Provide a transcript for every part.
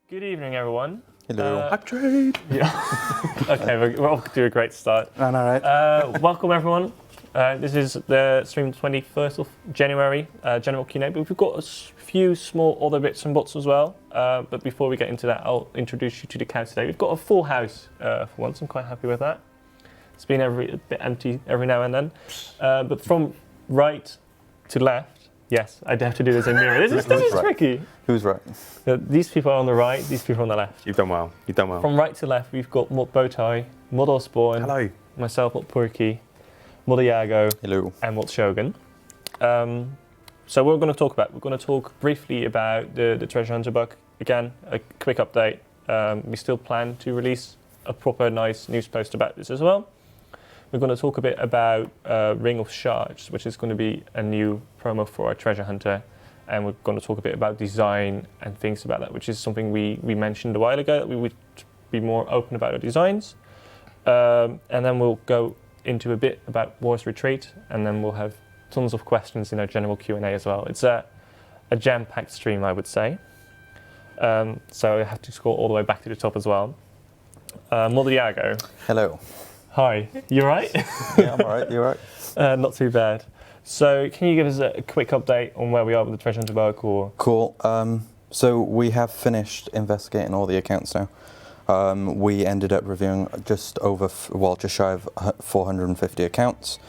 Good evening, everyone. Hello. Upgrade. Yeah. Okay, we're off to a great start. All right. Welcome, everyone. This is the stream 21st of January, General Q&A. But we've got a few small other bits and bobs as well. But before we get into that, I'll introduce you to the couch today. We've got a full house for once. I'm quite happy with that. It's been a bit empty every now and then. But from right to left, yes, I'd have to do this in mirror. This is right? tricky. Who's right? These people are on the right, these people are on the left. You've done well. You've done well. From right to left, we've got Mod Bowtie, Mod Osborne, Hello. myself, Mod Purky, Mod Iago, Hello. and Mod Shogun. So what we're going to talk briefly about the Treasure Hunter bug. Again, a quick update. We still plan to release a proper nice news post about this as well. We're going to talk a bit about Ring of Shards, which is going to be a new promo for our Treasure Hunter. And we're going to talk a bit about design and things about that, which is something we mentioned a while ago, that we would be more open about our designs. And then we'll go into a bit about War's Retreat, and then we'll have tons of questions in our general Q&A as well. It's a jam-packed stream, I would say. So I have to scroll all the way back to the top as well. Mod Iago. Hello. Hi, you all right? Yeah, I'm all right. You all right? Not too bad. So can you give us a quick update on where we are with the Treasure Hunter bug? Or? Cool. So we have finished investigating all the accounts now. We ended up reviewing just shy of 450 accounts.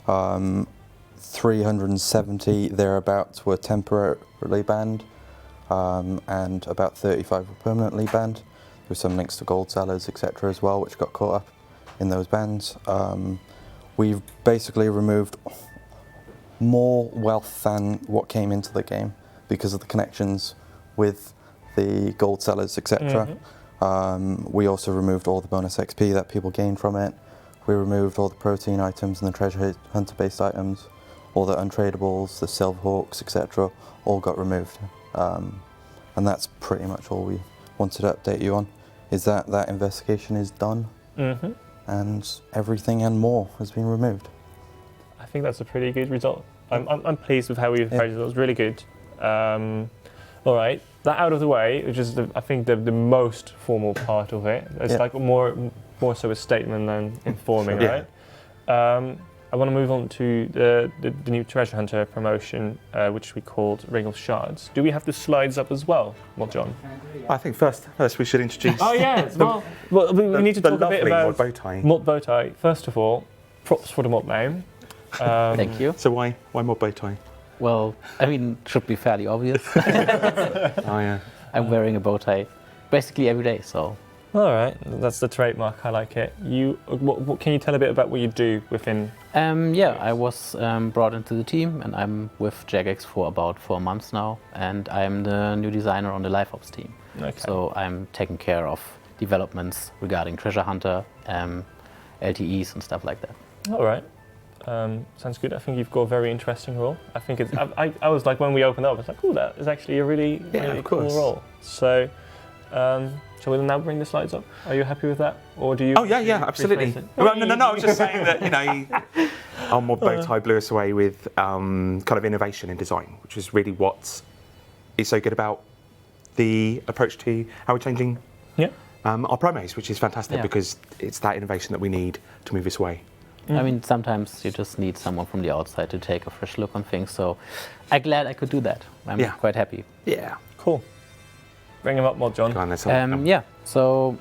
370 thereabouts were temporarily banned, and about 35 were permanently banned. There were some links to gold sellers, etc. as well, which got caught up in those bans. We've basically removed more wealth than what came into the game because of the connections with the gold sellers, etc. We also removed all the bonus XP that people gained from it. We removed all the protein items and the treasure hunter based items, all the untradables, the silverhawks, etc. all got removed. And that's pretty much all we wanted to update you on, is that investigation is done, and everything and more has been removed. I think that's a pretty good result. I'm pleased with how we've approached it. It was really good. All right, that out of the way, which is I think the most formal part of it. It's like more so a statement than informing, right? I want to move on to the new Treasure Hunter promotion, which we called Ring of Shards. Do we have the slides up as well, Mod John? I think first we should introduce. Oh yeah, well we need to talk a bit about Mod Bowtie. Mod Bowtie. First of all, props for the mod name. Thank you. So why Mod Bowtie? Well, I mean, it should be fairly obvious. Oh yeah. I'm wearing a bow tie basically every day, so. All right, that's the trademark. I like it. What can you tell a bit about what you do within? Yeah, I was brought into the team, and I'm with Jagex for about 4 months now, and I'm the new designer on the Live Ops team. Okay. So I'm taking care of developments regarding Treasure Hunter, LTEs, and stuff like that. All right. Sounds good. I think you've got a very interesting role. I think it's. I was like, when we opened up, I was like, oh, that is actually a really cool role. So, shall we now bring the slides up? Are you happy with that, or do you? Oh yeah, absolutely. Well, no. I was just saying that our Mod Bowtie blew us away with kind of innovation in design, which is really what is so good about the approach to how we're changing our promos, which is fantastic because it's that innovation that we need to move this way. I mean, sometimes you just need someone from the outside to take a fresh look on things, so I'm glad I could do that. I'm quite happy. Yeah. Cool. Bring him up, Mod John. Go on, let's have a- Yeah, so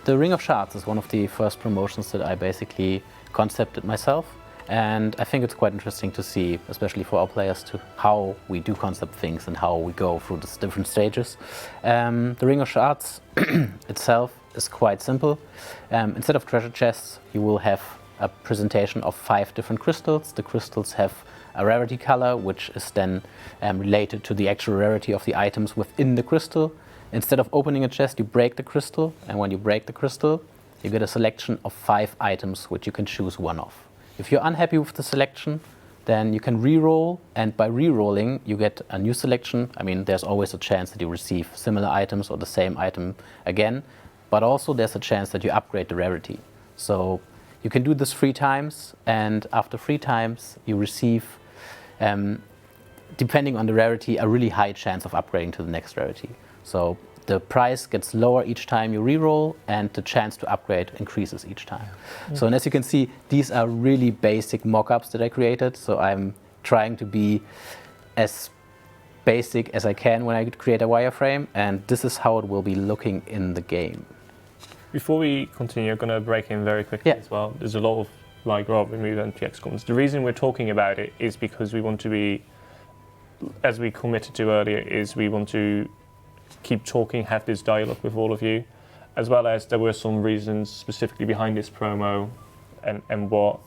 the Ring of Shards is one of the first promotions that I basically concepted myself, and I think it's quite interesting to see, especially for our players, to how we do concept things and how we go through the different stages. The Ring of Shards itself is quite simple. Instead of treasure chests, you will have a presentation of 5 different crystals. The crystals have a rarity color, which is then related to the actual rarity of the items within the crystal. Instead of opening a chest, you break the crystal, and when you break the crystal, you get a selection of 5 items, which you can choose one of. If you're unhappy with the selection, then you can re-roll, and by re-rolling, you get a new selection. I mean, there's always a chance that you receive similar items or the same item again, but also there's a chance that you upgrade the rarity. So you can do this 3 times, and after 3 times, you receive, depending on the rarity, a really high chance of upgrading to the next rarity. So the price gets lower each time you reroll, and the chance to upgrade increases each time. So, and as you can see, these are really basic mock-ups that I created. So I'm trying to be as basic as I can when I create a wireframe, and this is how it will be looking in the game. Before we continue, I'm going to break in very quickly Yeah. as well. There's a lot of like rather remove NPX cons. The reason we're talking about it is because we want to be, as we committed to earlier, is we want to keep talking, have this dialogue with all of you, as well as there were some reasons specifically behind this promo and what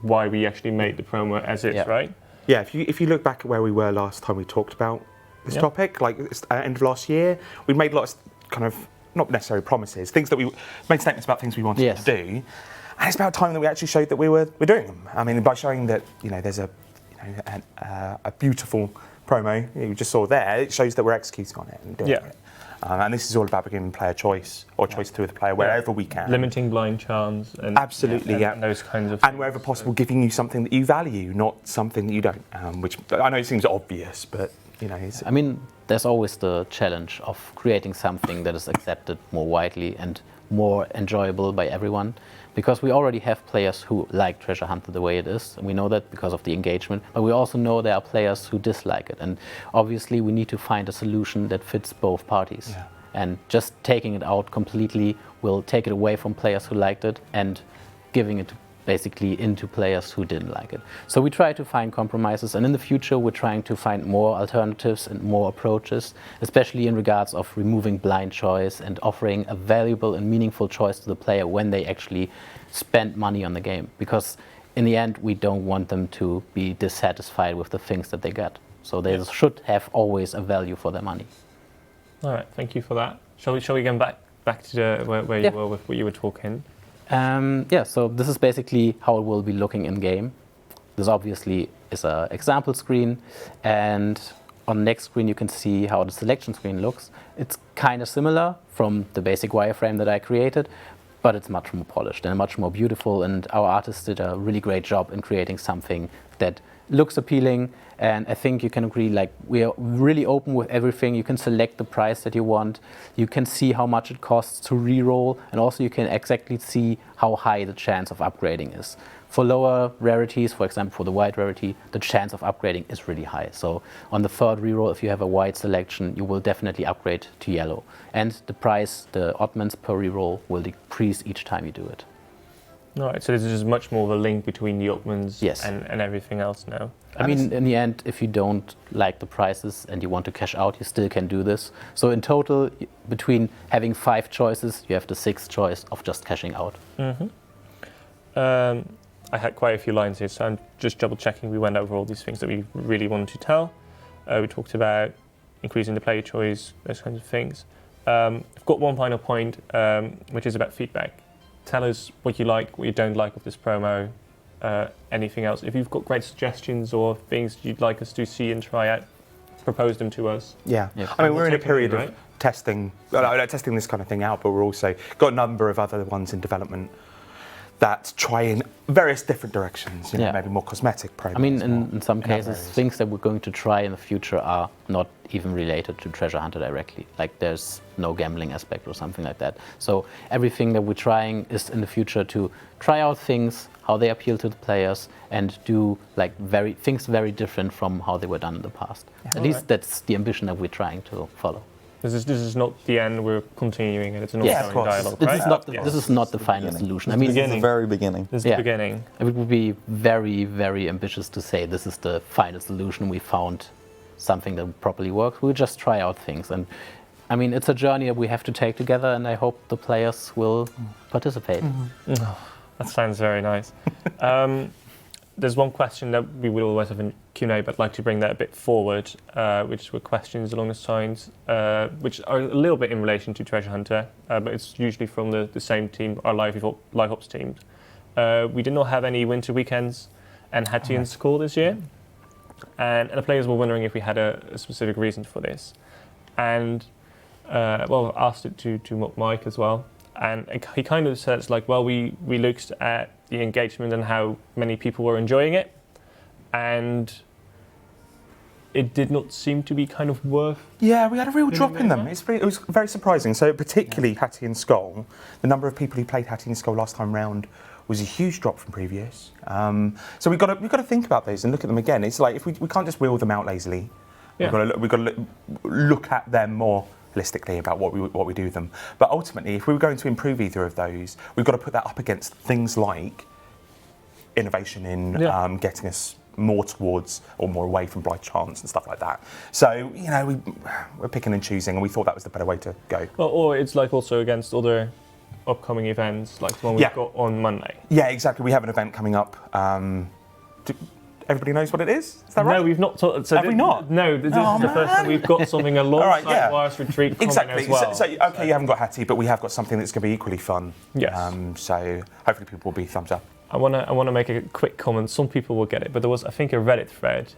why we actually made the promo as is, Yeah. right? Yeah, if you look back at where we were last time we talked about this Yep. topic, like at the end of last year, we made lots of kind of, not necessarily promises, things that we made statements about things we wanted Yes. to do. And it's about time that we actually showed that we're doing them. I mean, by showing that, there's a beautiful promo you just saw there, it shows that we're executing on it and doing Yeah. it. And this is all about giving player choice, or choice through the player wherever we can. Limiting blind charms and Absolutely, yeah. and those kinds of And things. wherever possible, giving you something that you value, not something that you don't. Which I know it seems obvious, but it's, I mean, there's always the challenge of creating something that is accepted more widely and more enjoyable by everyone, because we already have players who like Treasure Hunter the way it is, and we know that because of the engagement, but we also know there are players who dislike it, and obviously we need to find a solution that fits both parties. Yeah. And just taking it out completely will take it away from players who liked it and giving it basically into players who didn't like it. So we try to find compromises, and in the future we're trying to find more alternatives and more approaches, especially in regards of removing blind choice and offering a valuable and meaningful choice to the player when they actually spend money on the game. Because in the end we don't want them to be dissatisfied with the things that they get. So they should have always a value for their money. All right, thank you for that. Shall we get back to where you were with what you were talking? So this is basically how it will be looking in game. This obviously is an example screen, and on the next screen you can see how the selection screen looks. It's kind of similar from the basic wireframe that I created, but it's much more polished and much more beautiful, and our artists did a really great job in creating something that looks appealing. And I think you can agree, like, we are really open with everything. You can select the price that you want. You can see how much it costs to reroll, and also you can exactly see how high the chance of upgrading is. For lower rarities, for example, for the white rarity, the chance of upgrading is really high. So on the third reroll, if you have a white selection, you will definitely upgrade to yellow. And the price, the oddments per reroll, will decrease each time you do it. All right, so this is just much more of a link between the Opmans Yes. and everything else now. I mean, in the end, if you don't like the prices and you want to cash out, you still can do this. So in total, between having 5 choices, you have the 6th choice of just cashing out. I had quite a few lines here, so I'm just double checking. We went over all these things that we really wanted to tell. We talked about increasing the player choice, those kinds of things. I've got one final point, which is about feedback. Tell us what you like, what you don't like of this promo, anything else. If you've got great suggestions or things you'd like us to see and try out, propose them to us. Yeah. Yeah. I mean, we're in a Take it period in, of right? testing this kind of thing out, but we're also got a number of other ones in development that try in various different directions, Yeah. maybe more cosmetic promos. I mean, more in some in other cases, areas. things that we're going to try in the future are not even related to Treasure Hunter directly. Like, there's no gambling aspect or something like that. So everything that we're trying is in the future to try out things, how they appeal to the players, and do like things very different from how they were done in the past. At least Alright. that's the ambition that we're trying to follow. This is not the end, we're continuing and it's an Yeah, ongoing of course. dialogue, This right? is not Yes. this is not the final beginning. solution. I This mean, is the beginning. very beginning. This is Yeah. the beginning. it would be very, very ambitious to say this is the final solution. We found something that properly works. We'll just try out things. And I mean, it's a journey that we have to take together, and I hope the players will participate. That sounds very nice. There's one question that we would always have in Q&A, but I'd like to bring that a bit forward, which were questions along the lines, which are a little bit in relation to Treasure Hunter, but it's usually from the same team, our live ops teams. We did not have any winter weekends and had to in school this year, and the players were wondering if we had a specific reason for this. And I asked it to Mike as well, and he kind of said it's like, well, we looked at the engagement and how many people were enjoying it, and it did not seem to be kind of worth. Yeah, we had a real drop in them. over? It was very surprising. So particularly Hattie and Skull, the number of people who played Hattie and Skull last time round was a huge drop from previous. So we've got to think about those and look at them again. It's like if we can't just wheel them out lazily. Yeah. We've got to look at them more holistically about what we do with them. But ultimately, if we were going to improve either of those, we've got to put that up against things like innovation in getting us more towards or more away from blind chance and stuff like that. So, we're picking and choosing, and we thought that was the better way to go. Well, or it's like also against other upcoming events, like the one we've got on Monday. Yeah, exactly. We have an event coming up. Everybody knows what it is? Is that right? No, we've not. Have we not? No, this is the first time we've got something alongside All right, Wireless Retreat coming exactly. as well. So, you haven't got Hattie, but we have got something that's going to be equally fun. Yes. So hopefully people will be thumbs up. I want to make a quick comment. Some people will get it, but there was, I think, a Reddit thread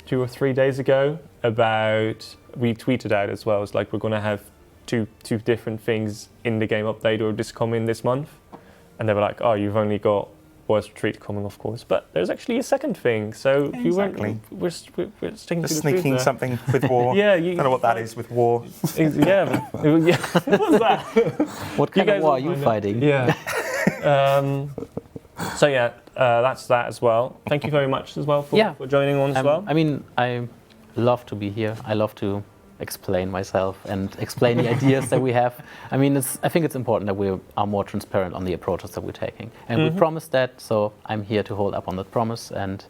2 or 3 days ago about, we tweeted out as well, it's like we're going to have two different things in the game update or just come in this month. And they were like, oh, you've only got Wireless Retreat coming, of course. But there's actually a second thing. So exactly. we're sticking to the truth sneaking there. something with war. Yeah, I don't know what that is with war. Yeah, what's that? What kind of war are you find fighting? Yeah. So yeah, that's that as well. Thank you very much as well for joining on as well. I mean, I love to be here. I love to explain myself and explain the ideas that we have. I mean, I think it's important that we are more transparent on the approaches that we're taking. And we promised that, so I'm here to hold up on that promise. And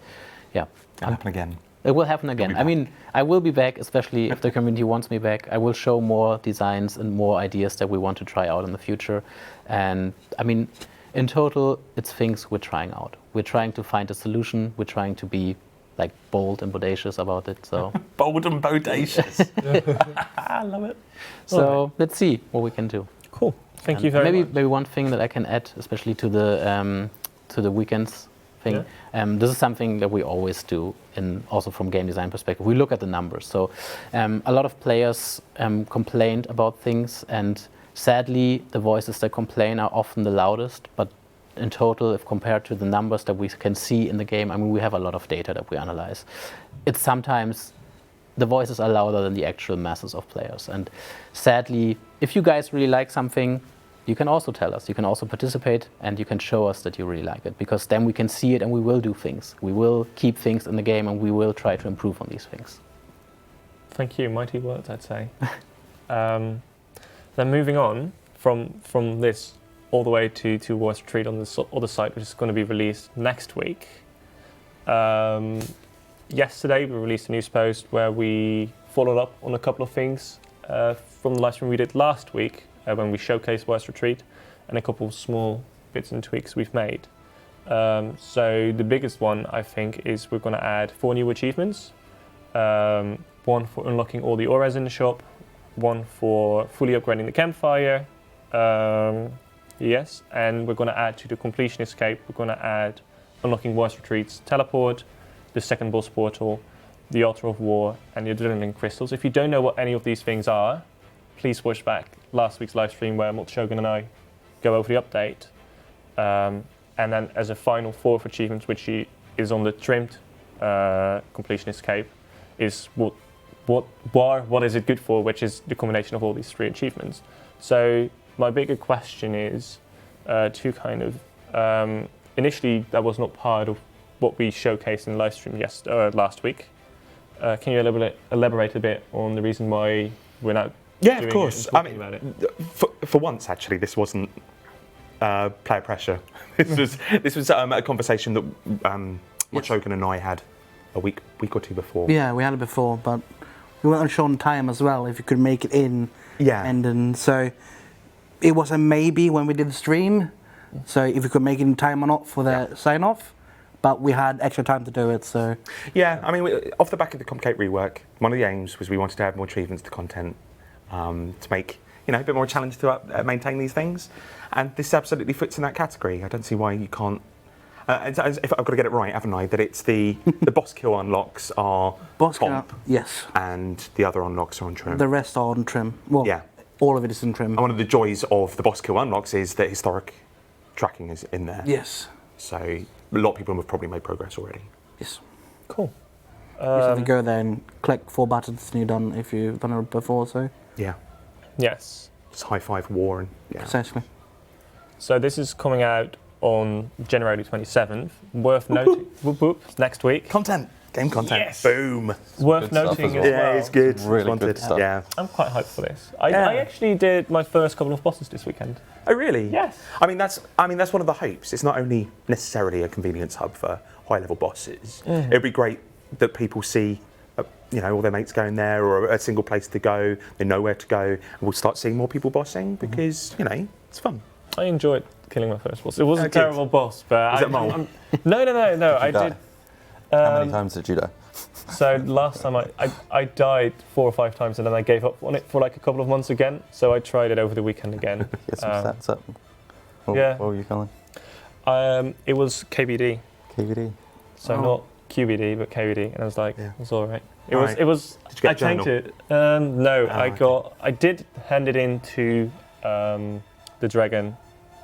yeah. It'll happen again. It will happen again. I mean, I will be back, especially if the community wants me back. I will show more designs and more ideas that we want to try out in the future. And I mean, in total, it's things we're trying out. We're trying to find a solution. We're trying to be like bold and bodacious about it. So bold and bodacious. I love it. So let's see what we can do. Cool. Thank you very much. Maybe one thing that I can add, especially to the weekends thing. Yeah. This is something that we always do, also from game design perspective. We look at the numbers. So a lot of players complained about things, and sadly, the voices that complain are often the loudest. But in total, if compared to the numbers that we can see in the game, I mean, we have a lot of data that we analyze. It's sometimes the voices are louder than the actual masses of players. And sadly, if you guys really like something, you can also tell us. You can also participate, and you can show us that you really like it, because then we can see it and we will do things. We will keep things in the game, and we will try to improve on these things. Thank you. Mighty words, I'd say. Then moving on from this all the way to Wireless Retreat on the other site, which is going to be released next week. Yesterday, we released a news post where we followed up on a couple of things from the live stream we did last week when we showcased Wireless Retreat, and a couple of small bits and tweaks we've made. So the biggest one, I think, is we're going to add 4 new achievements. One for unlocking all the auras in the shop, one for fully upgrading the campfire, yes, and we're going to add to the completion escape, we're going to add unlocking Wireless Retreat's teleport, the second boss portal, the Altar of War, and the adrenaline crystals. If you don't know what any of these things are, please watch back last week's live stream where Multishogun and I go over the update. And then as a final 4th achievement, which is on the trimmed completion escape, is what is it good for, which is the combination of all these 3 achievements. So my bigger question is to kind of, initially that was not part of what we showcased in the live stream last week. Can you elaborate a bit on the reason why we're not doing of course. it and talking about it? For once, actually, this wasn't player pressure. This was a conversation that Shogun and I had a week or 2 before. Yeah, we had it before, but we weren't sure on time as well if you could make it in. Yeah. And so it was a maybe when we did the stream. So if we could make it in time or not for the sign off. But we had extra time to do it, so... Yeah, I mean, off the back of the Complicate rework, one of the aims was we wanted to add more achievements to content to make, a bit more challenge to maintain these things. And this absolutely fits in that category. I don't see why you can't... if I've got to get it right, haven't I? That it's the boss kill unlocks are top, yes. And the other unlocks are on trim. The rest are on trim. Well, yeah. All of it is in trim. And one of the joys of the boss kill unlocks is that historic tracking is in there. Yes. So... a lot of people have probably made progress already. Yes. Cool. You just have to go there and click 4 buttons and you're done if you've done it before, so Yeah. Yes. Just high five war and yeah. essentially. So this is coming out on January 27th. Worth noting. Whoop, whoop, next week. Content. Game content. Yes. Boom. Worth Good stuff noting as as well. well. Yeah, it's good. Really Wanted. good stuff. Yeah. I'm quite hyped for this. Yeah. I actually did my first couple of bosses this weekend. Oh really? Yes. I mean that's one of the hopes. It's not only necessarily a convenience hub for high level bosses. It'd be great that people see all their mates going there or a single place to go, they know where to go, and we'll start seeing more people bossing because, it's fun. I enjoyed killing my first boss. It was a good. terrible boss, but Was it Mole? No. I die? did. How many times did you die? So last time I died 4 or 5 times and then I gave up on it for like a couple of months again. So I tried it over the weekend again. Get some stats up. What were you calling? It was KBD, KVD? so not QBD but KBD, and I was like, Yeah. it's all right. Alright. It was. Did you get I a journal? changed it. No, okay. I did hand it in to the dragon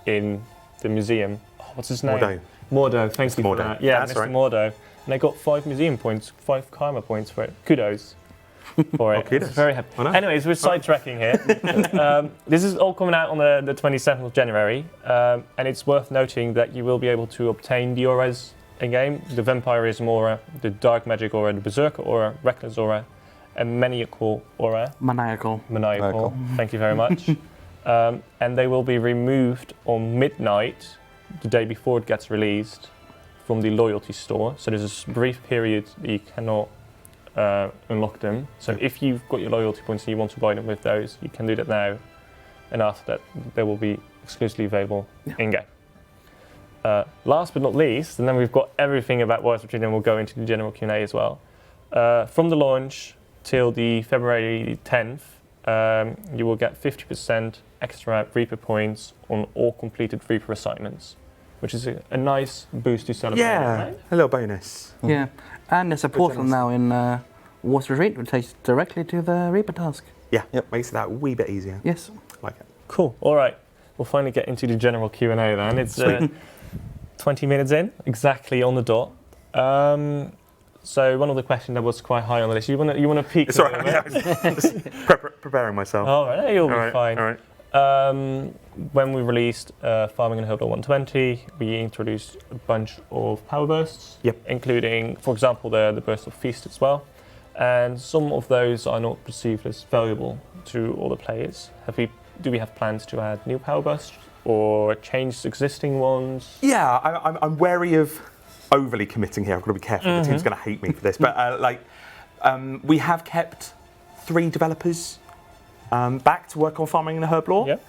in the museum. Oh, what's his name? Mordo. Thank Mr. you Mordo. for that. Yeah, That's Mr. right. Mordo. And I got 5 museum points, 5 karma points for it. Kudos for it. kudos. I was very happy. I know. Anyways, we're sidetracking here. This is all coming out on the 27th of January, and it's worth noting that you will be able to obtain the auras in-game, the Vampirism aura, the Dark Magic aura, the Berserker aura, Reckless aura, and Maniacal aura. Maniacal. Maniacal. Thank you very much. And they will be removed on midnight, the day before it gets released, from the loyalty store. So there's a brief period that you cannot unlock them. So if you've got your loyalty points and you want to buy them with those, you can do that now. And after that, they will be exclusively available in-game. Last but not least, and then we've got everything about Wars of Trinity, and we'll go into the general Q&A as well. From the launch till the February 10th, you will get 50% extra Reaper points on all completed Reaper assignments, which is a nice boost to celebrate. Yeah, Right? a little bonus. Yeah. And there's a portal generous. now in Wars Retreat which takes directly to the Reaper task. Yeah, Yep. makes it that wee bit easier. Yes. Like it. Cool. All right. We'll finally get into the general Q&A then. It's 20 minutes in, exactly on the dot. So one of the questions that was quite high on the list. You want to peek? It's a all little right. bit? Just preparing myself. All right. You'll be all right. fine. All right. When we released Farming Herblore 120, we introduced a bunch of power bursts, Yep. including, for example, the burst of Feast as well. And some of those are not perceived as valuable to all the players. Do we have plans to add new power bursts or change existing ones? Yeah, I'm wary of overly committing here. I've got to be careful. The team's going to hate me for this. But we have kept 3 developers back to work on Farming Herblore. Yep.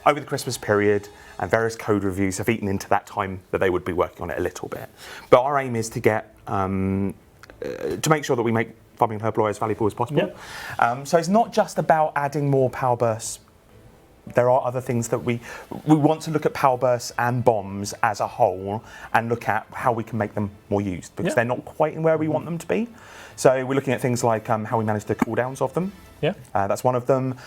Over the Christmas period, and various code reviews have eaten into that time that they would be working on it a little bit. But our aim is to get to make sure that we make Farming Herblore as valuable as possible. Yep. So it's not just about adding more power bursts. There are other things that we want to look at power bursts and bombs as a whole and look at how we can make them more used because they're not quite in where we want them to be. So we're looking at things like how we manage the cooldowns of them. Yeah. That's one of them.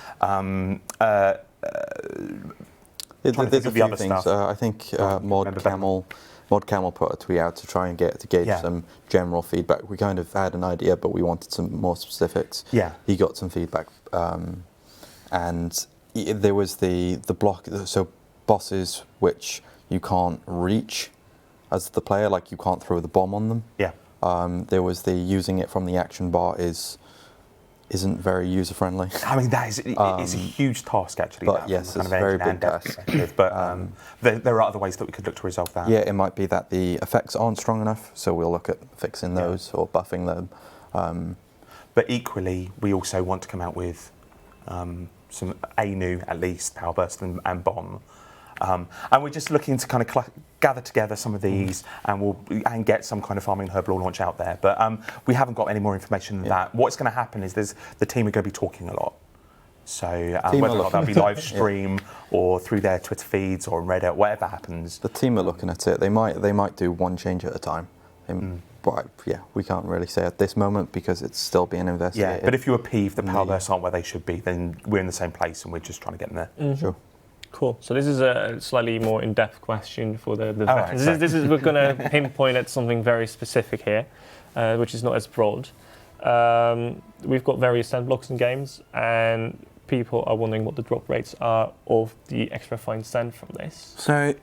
There's think a of the few other things. stuff. I think Mod Camel put a tweet out to try and gauge some general feedback. We kind of had an idea, but we wanted some more specifics. Yeah. He got some feedback, and there was the block. So bosses which you can't reach as the player, like you can't throw the bomb on them. Yeah. There was the using it from the action bar isn't very user friendly. I mean, that is it's a huge task actually. but that, yes, from it's a a kind of very engine and big dev task. perspective. But there are other ways that we could look to resolve that. Yeah, it might be that the effects aren't strong enough, so we'll look at fixing those or buffing them. But equally, we also want to come out with some new, at least, power burst and bomb. And we're just looking to kind of gather together some of these and get some kind of Farming Herblore launch out there. But we haven't got any more information than that. What's going to happen is the team are going to be talking a lot. So whether or not that'll be live stream or through their Twitter feeds or Reddit, whatever happens. The team are looking at it. They might do one change at a time. But yeah, we can't really say at this moment because it's still being investigated. Yeah, but if you're peeved the power bursts aren't where they should be, then we're in the same place and we're just trying to get them there. Sure. Cool. So this is a slightly more in-depth question for the right, veterans. This is we're going to pinpoint at something very specific here. which is not as broad. We've got various sand blocks in games, and people are wondering what the drop rates are of the extra fine sand from this. So,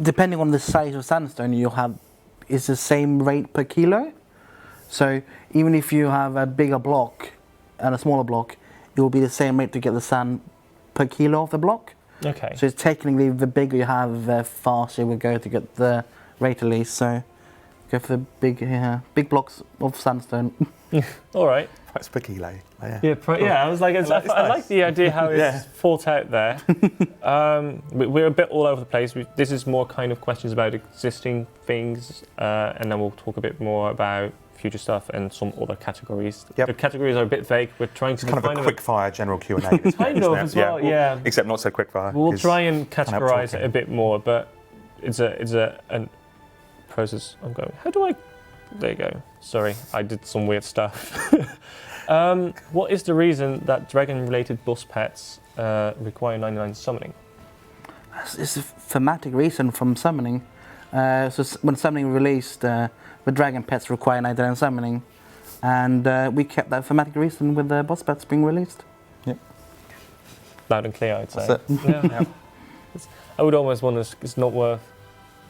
depending on the size of sandstone, you'll have is the same rate per kilo. So even if you have a bigger block and a smaller block, it will be the same rate to get the sand per kilo of the block. Okay. So it's technically the bigger you have, the faster it will go to get the rate at least. So go for the big blocks of sandstone. All right. Price per kilo. Yeah. Yeah. I was like, I like the idea how it's Yeah. thought out there. We're a bit all over the place. This is more kind of questions about existing things, and then we'll talk a bit more about future stuff and some other categories. Yep. The categories are a bit vague. We're trying to Kind of a define quick fire general Q&A. Kind of as well, yeah. Except not so quick fire. We'll try and help categorize it talking. a bit more, but it's a process. I'm going. How do I? There you go. Sorry, I did some weird stuff. What is the reason that dragon-related boss pets require 99 summoning? It's a thematic reason from summoning. When summoning released, the dragon pets require 99 summoning, and we kept that thematic reason with the boss pets being released. Loud and clear, I'd say. That's it. Yeah. I would almost wonder it's not worth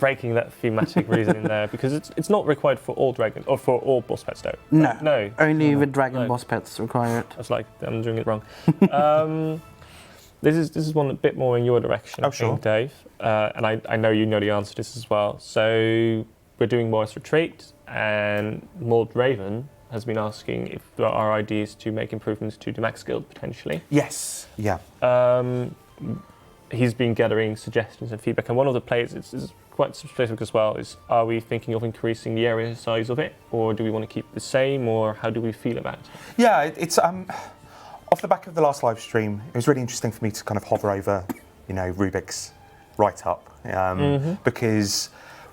breaking that thematic reason in there, because it's not required for all dragons or for all boss pets though. No, No. only the dragon No. boss pets require it. I was like, I'm doing it wrong. This is one a bit more in your direction, Oh, I think, sure. Dave. And I know you know the answer to this as well. So we're doing Morris Retreat, and Maud Raven has been asking if there are ideas to make improvements to the Max Guild potentially. Yes. Yeah. He's been gathering suggestions and feedback, and one of the players is quite specific as well, is are we thinking of increasing the area size of it, or do we want to keep it the same, or how do we feel about it? Yeah, it's off the back of the last live stream, it was really interesting for me to kind of hover over, Rubik's write-up, because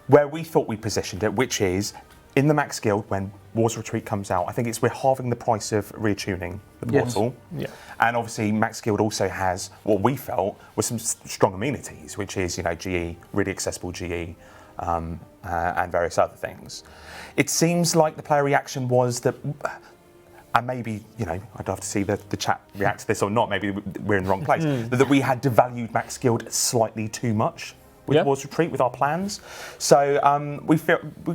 where we thought we positioned it, which is in the Max Guild when War's Retreat comes out, I think we're halving the price of reattuning the Yes. portal. Yeah. And obviously Max Guild also has what we felt were some strong amenities, which is, GE, really accessible GE, and various other things. It seems like the player reaction was that, and maybe, I'd love to see the chat react to this or not, maybe we're in the wrong place, that we had devalued Max Guild slightly too much with War's Retreat, with our plans. So we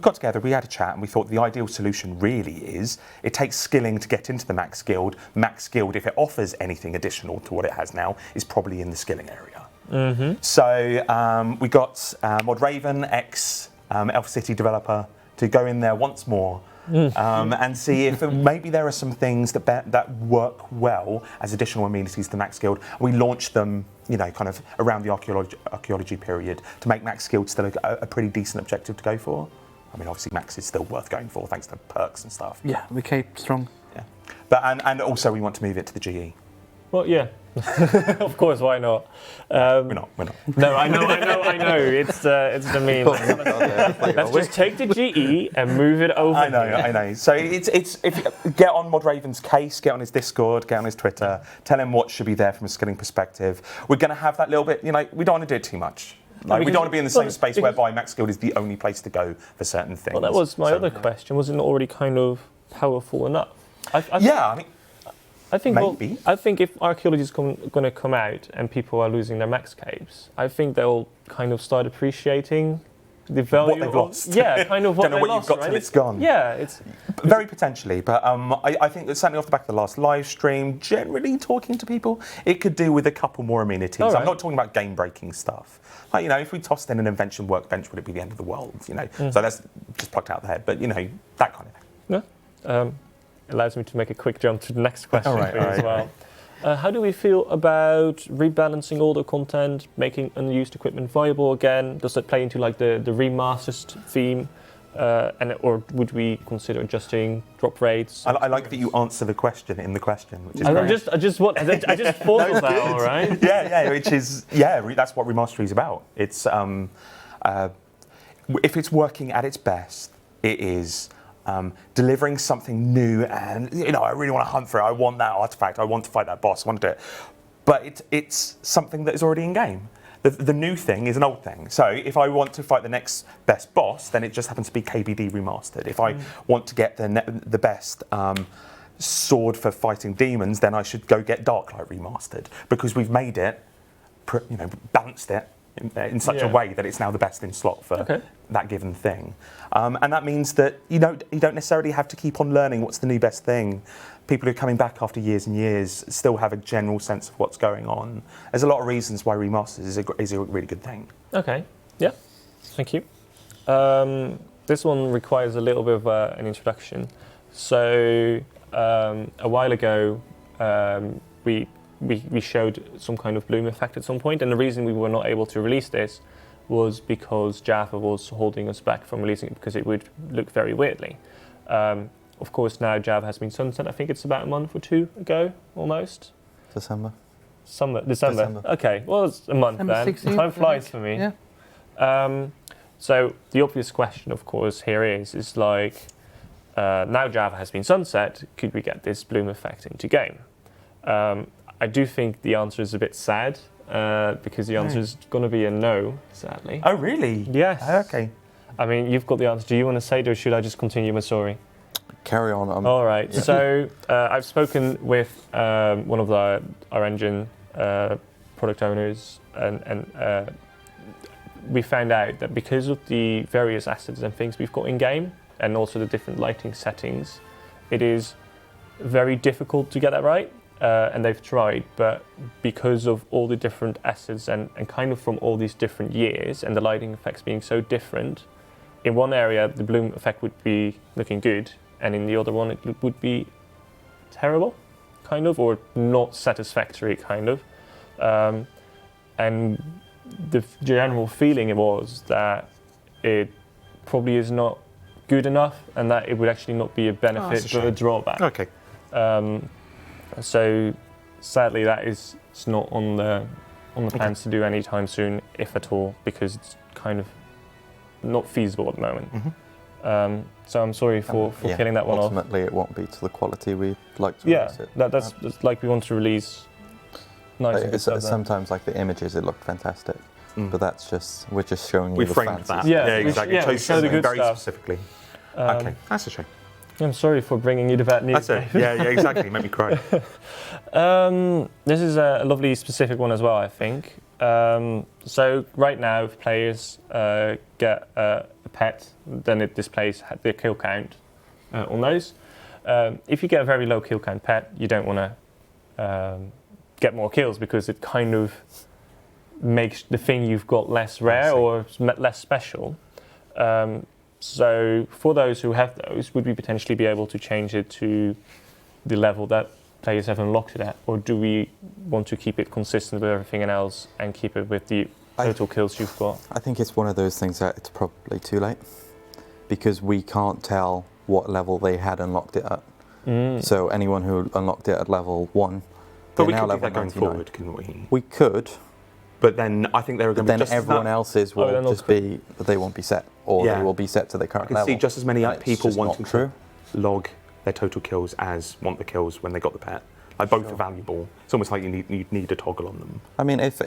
got together, we had a chat, and we thought the ideal solution really is, it takes skilling to get into the Max Guild. Max Guild, if it offers anything additional to what it has now, is probably in the skilling area. So we got Mod Raven, ex-Elf City developer, to go in there once more and see if maybe there are some things that work well as additional amenities to Max Guild. We launched them, kind of around the archaeology period to make Max Guild still a pretty decent objective to go for. I mean, obviously Max is still worth going for thanks to perks and stuff. Yeah, we keep strong. Yeah, but and also we want to move it to the GE. Well, yeah. Of course, why not? We're not. No, I know. It's the meme. Let's just take the GE and move it over. I know. So it's if you get on Mod Raven's case, get on his Discord, get on his Twitter, tell him what should be there from a skilling perspective. We're going to have that little bit. We don't want to do it too much. We don't want to be in the same space whereby Max Guild is the only place to go for certain things. Well, that was my other question. Was it not already kind of powerful enough? I think maybe. I think if Archaeology is going to come out and people are losing their max caves, I think they'll kind of start appreciating the value What they've lost. Yeah, kind of what Don't know they what lost, you've got right? till it's gone. Yeah, it's very potentially, but I think that certainly off the back of the last live stream, generally talking to people, it could do with a couple more amenities. All right. I'm not talking about game-breaking stuff. Like, if we tossed in an invention workbench, would it be the end of the world? So that's just plucked out the head. But that kind of thing. no. Allows me to make a quick jump to the next question All right, for you as well. How do we feel about rebalancing older content, making unused equipment viable again? Does that play into like the remastered theme? Or would we consider adjusting drop rates? I like that you answer the question in the question, which is I great. just thought of that, all right? Yeah, which is that's what remastery is about. It's if it's working at its best, it is delivering something new, and I really want to hunt for it. I want that artifact. I want to fight that boss. I want to do it, but it's something that is already in game. the new thing is an old thing. So if I want to fight the next best boss, then it just happens to be KBD remastered. If I want to get the best sword for fighting demons, then I should go get Darklight remastered, because we've made it, balanced it in such a way that it's now the best in slot for that given thing. And that means that you don't necessarily have to keep on learning what's the new best thing. People who are coming back after years and years still have a general sense of what's going on. There's a lot of reasons why remasters is a really good thing. Okay, yeah, thank you. This one requires a little bit of an introduction. So a while ago, we showed some kind of bloom effect at some point, and the reason we were not able to release this was because Java was holding us back from releasing it because it would look very weirdly. Of course, now Java has been sunset. I think it's about a month or two ago, almost. December. December. Okay, well, it's a month December then. 16th, Time flies for me. Yeah. So the obvious question, of course, here is like, now Java has been sunset, could we get this bloom effect into game? I do think the answer is a bit sad, because the answer is going to be a no, sadly. Oh, really? Yes. Okay. I mean, you've got the answer. Do you want to say it, or should I just continue my story? Carry on. All right. So I've spoken with one of our engine product owners, and we found out that because of the various assets and things we've got in game, and also the different lighting settings, it is very difficult to get that right. And they've tried, but because of all the different assets and kind of from all these different years and the lighting effects being so different, in one area the bloom effect would be looking good, and in the other one it would be terrible, kind of, or not satisfactory, kind of. And the general feeling was that it probably is not good enough, and that it would actually not be a benefit but a drawback. Okay. So sadly, that is it's not on the plans to do anytime soon, if at all, because it's kind of not feasible at the moment. Mm-hmm. So I'm sorry for killing that one off. Ultimately, it won't be to the quality we'd like to release it. That's like we want to release nice and good stuff. Sometimes, like the images, it looked fantastic, but we're just showing you We the framed fancy. that. Yeah, exactly. we show the good very stuff. specifically. Okay, that's a shame. I'm sorry for bringing you the bad news. That's it. Yeah, exactly. Make me cry. This is a lovely specific one as well, I think. So right now, if players get a pet, then it displays the kill count on those. If you get a very low kill count pet, you don't want to get more kills, because it kind of makes the thing you've got less rare or less special. So for those who have those, would we potentially be able to change it to the level that players have unlocked it at? Or do we want to keep it consistent with everything else and keep it with the total kills you've got? I think it's one of those things that it's probably too late, because we can't tell what level they had unlocked it at. So anyone who unlocked it at level 1, But they're we now could do level that going 99. forward, couldn't we? We could, But then I think there are but going to then be just everyone else's will just be, they won't be set, or Yeah. they will be set to their current I can level. see just as many and it's people just not wanting true. to log their total kills as want the kills when they got the pet. Like both are valuable. It's almost like you need a toggle on them. I mean, if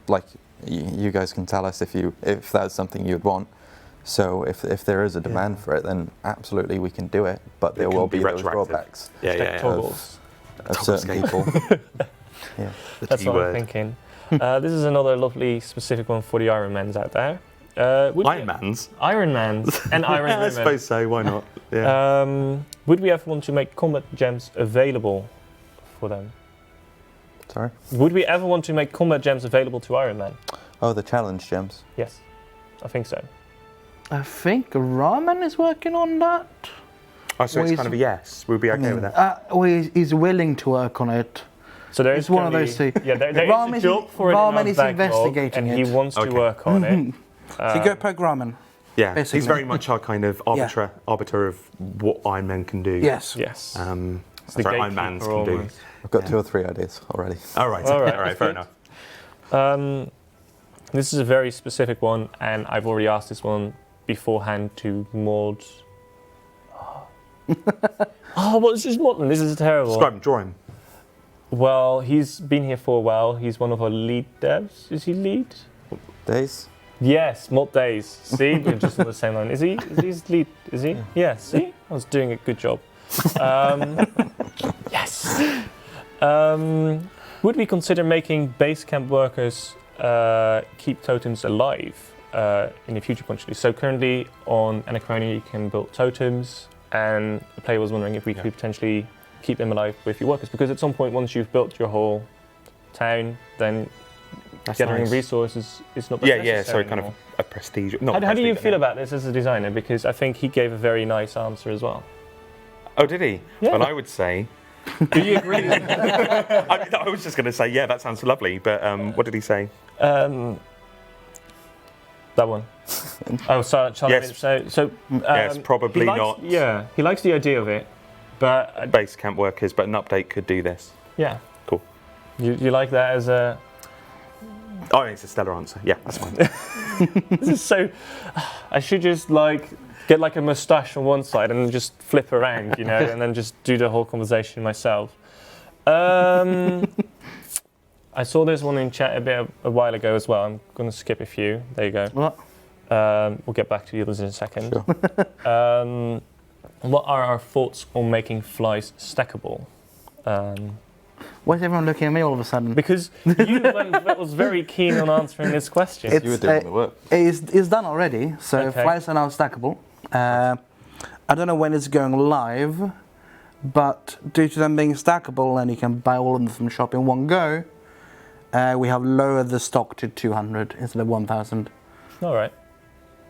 like you guys can tell us if that's something you'd want. So if there is a demand for it, then absolutely we can do it. But there will be those retroactive. drawbacks Yeah. Toggles. of certain people. Yeah. That's what I'm thinking. This is another lovely specific one for the Ironmans out there. Ironmans? Ironmans and Iron I Women. suppose so, why not? Yeah. Would we ever want to make combat gems available for them? Sorry. Would we ever want to make combat gems available to Iron Man? Oh, the challenge gems. Yes, I think so. I think Ramen is working on that. Oh, so it's kind of a yes. We'd be okay with that. Well, he's willing to work on it. So there It's is one of gonna those be- two. Yeah, there is Ramen a is- job for it in Ramen our is backlog, investigating and it. he wants to Okay. work on it. So go poke Ramen. Yeah, basically. he's very much our kind of arbiter of what Iron Men can do. Yes. Yes. That's right, Iron Mans can do. almost. I've got 2 or 3 ideas already. All right, All right, fair that's enough. This is a very specific one, and I've already asked this one beforehand to mod. Oh, what's this modeling? This is terrible. Describe him, draw him. Well, he's been here for a while. He's one of our lead devs. Is he lead? Days? Yes, Mod Days. See, we're just on the same line. Is he? Is he his lead? Is he? Yeah. See, I was doing a good job. Yes. Would we consider making base camp workers keep totems alive in the future potentially? So currently on Anachronia you can build totems, and the player was wondering if we could potentially keep them alive with your workers, because at some point once you've built your whole town, then gathering resources is not necessary so kind anymore. of a prestige. How do you feel about this as a designer? Because I think he gave a very nice answer as well. Oh, did he? Yeah. Well, I would say. Do you agree? I was just going to say, yeah, that sounds lovely. But what did he say? That one. Oh, sorry. Yes. So Yes, probably he likes, not. Yeah, he likes the idea of it, but Base camp workers, but an update could do this. yeah. Cool. You like that as a? Oh, it's a stellar answer. Yeah, that's fine. This is so. I should just get like a moustache on one side and then just flip around, you know, and then just do the whole conversation myself. I saw this one in chat a while ago as well. I'm going to skip a few. There you go. What? We'll get back to the others in a second. Sure. What are our thoughts on making flies stackable? Why is everyone looking at me all of a sudden? Because you was very keen on answering this question. It's, You were doing the work. It's done already, so Okay. flies are now stackable. I don't know when it's going live, but due to them being stackable and you can buy all of them from the shop in one go, we have lowered the stock to 200 instead of 1,000. All right.